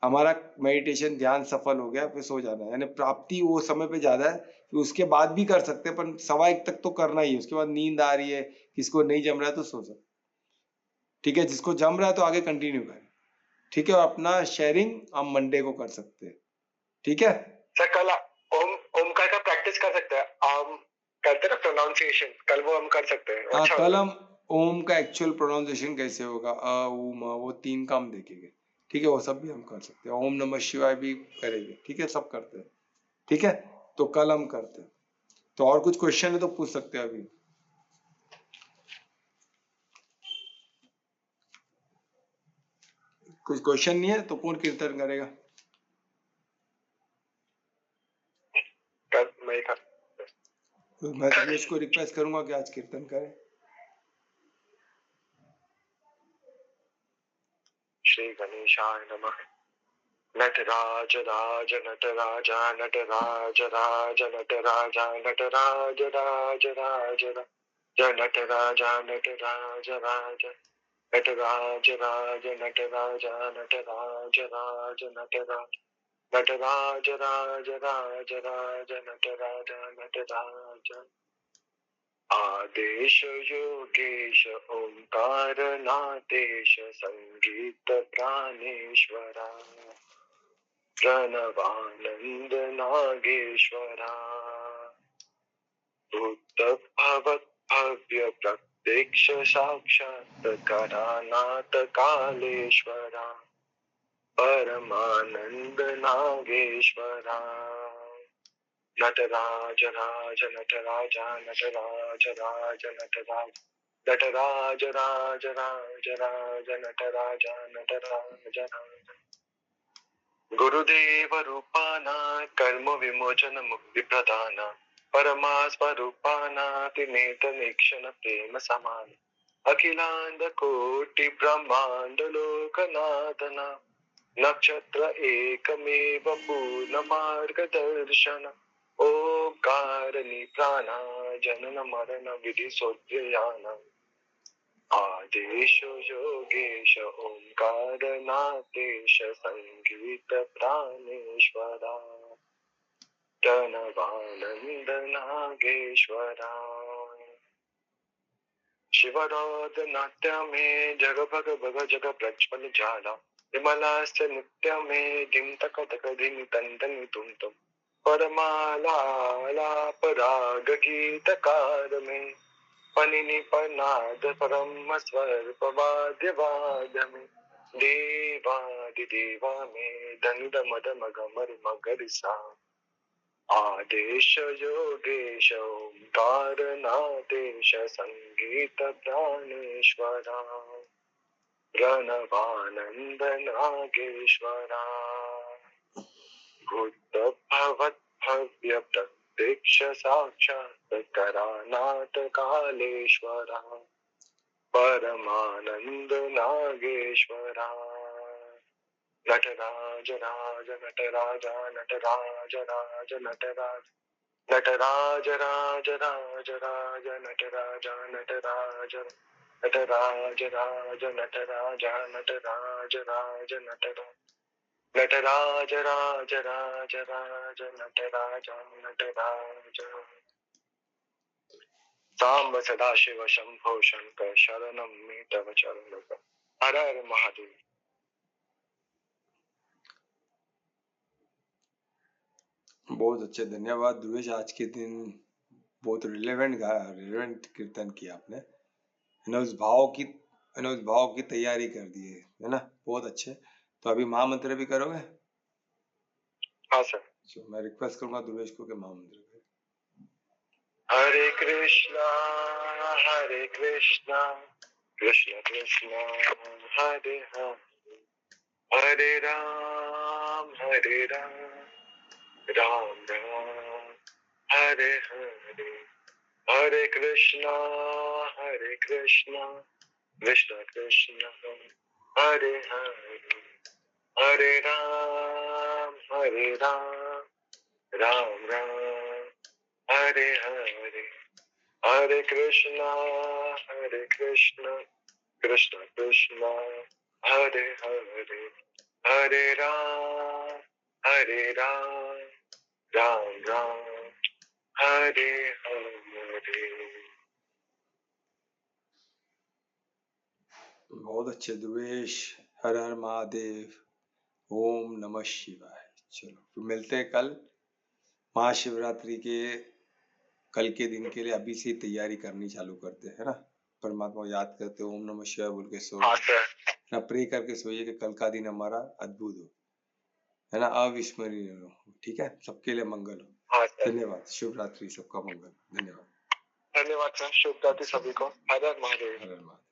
हमारा मेडिटेशन ध्यान सफल हो गया, फिर सो जाना है। यानी प्राप्ति वो समय पे ज्यादा है, फिर उसके बाद भी कर सकते हैं, पर 1:15 तक तो करना ही है। उसके बाद नींद आ रही है, किसको नहीं जम रहा है तो सो सकते, ठीक है। जिसको जम रहा है तो आगे कंटिन्यू करें, ठीक है। और अपना शेयरिंग हम मंडे को कर सकते हैं, ठीक है। सर कल ओमकार का प्रैक्टिस कर सकते हैं, करते ना प्रोनाउंसिएशन, कल वो हम कर सकते हैं। हाँ, अच्छा, कल हम ओम का एक्चुअल प्रोनाउंसिएशन कैसे होगा, ओम, वो 3 काम देखेंगे, ठीक है। वो सब भी हम कर सकते हैं, ओम नमः शिवाय भी करेंगे, ठीक है। सब करते हैं, ठीक है। तो कल हम करते हैं, तो और कुछ क्वेश्चन है तो पूछ सकते हैं अभी। कुछ क्वेश्चन नहीं है तो कौन कीर्तन करेगा? मैं दिनेश को रिक्वेस्ट करूंगा कि आज कीर्तन करे। श्री गणेशाय नमः। नटराज राज नटराजा नटराज राज नटराजा नटराज राज राज नटराजा नटराज राज नटराज राज नटराजा नटराज राज नटराज नटराज राज राज राज नटराज नटराज। आदेश योगेश ओंकार नादेश संगीत प्राणेश्वरा प्रणवानंद नागेश्वरा भूत भवत् भव्य प्रत्यक्ष साक्षात्कारानाथ कालेश्वरा परमानंद नागेश्वरा नटराज राज नटराजा नटराज राज नटराज नटराज राज राज राज नटराजा नटराज राज। गुरुदेव रूपाना कर्म विमोचन मुक्ति प्रदाना परमा स्वरूपाना तिनेत निक्षण प्रेम समान अखिलांड कोटि ब्रह्मांड लोकनाथना नक्षत्र एकमेव पूर्ण मार्गदर्शन ओंकारनि प्राणा जनन मरण विधि सोत्र्ययाना आदेश योगेश ओंकार नादेश संगीत प्राणेश्वरा प्रणवानंद नागेश्वरा। शिवराध नाट्य में जग भग भग जग प्रज्वल ज्वाला विमलास्य नित्य में धिम तक तक धिम तंतन तुम तुम परमाला पराग गीतकार में पनिनि पनाद परम स्वर पवाद्य वाद में देवादि देवा में धनुद मद मग मर मगर सा आदेश योगेश ओंकार नादेश संगीत प्राणेश्वरा प्रणवानंद नागेश्वरा भूत भवत् भव्य प्रत्यक्ष साक्षात्कारानाथ कालेश्वरा परमानंद नागेश्वरा नटराज राज नटराजा नटराज राज नटराज नटराज राज राज राज नटराजा नटराज नटराज राज नटराजा नटराज राज नटराज नटराज राज राज राज नटराज नटराज। सांब सदाशिव शंभो शंकर शरणं मे तव चरण हर हर महादेव। बहुत अच्छे, धन्यवाद ध्रुवेश। आज के दिन बहुत रिलेवेंट कीर्तन किया आपने, उस भाव की तैयारी कर दी है ना, बहुत अच्छे। तो अभी महामंत्र भी करोगे? हाँ सर। मैं रिक्वेस्ट करूंगा ध्रुवेश को कि महामंत्र करें। हरे कृष्णा कृष्ण कृष्ण हरे हरे हरे राम राम राम हरे हरे हरे कृष्णा कृष्ण कृष्ण हरे हरे हरे राम राम राम हरे हरे हरे कृष्णा कृष्ण कृष्ण हरे हरे हरे राम राम राम हरे हरे। बहुत अच्छे ध्रुवेश, हर हर महादेव, ओम नमः शिवाय। चलो तो मिलते हैं कल महाशिवरात्रि के कल के दिन के लिए। अभी से तैयारी करनी चालू करते हैं ना, परमात्मा को याद करते, ओम नमः शिवाय बोल के सो ना, प्रे करके सोइए कि कल का दिन हमारा अद्भुत हो, है ना, अविस्मरणीय हो। ठीक है, सबके लिए मंगल हो। हाँ सर, धन्यवाद। शुभ रात्रि, सबका मंगल। धन्यवाद। धन्यवाद सर, शुभ रात्रि सभी को। हर हर महादेव। हर हर महादेव।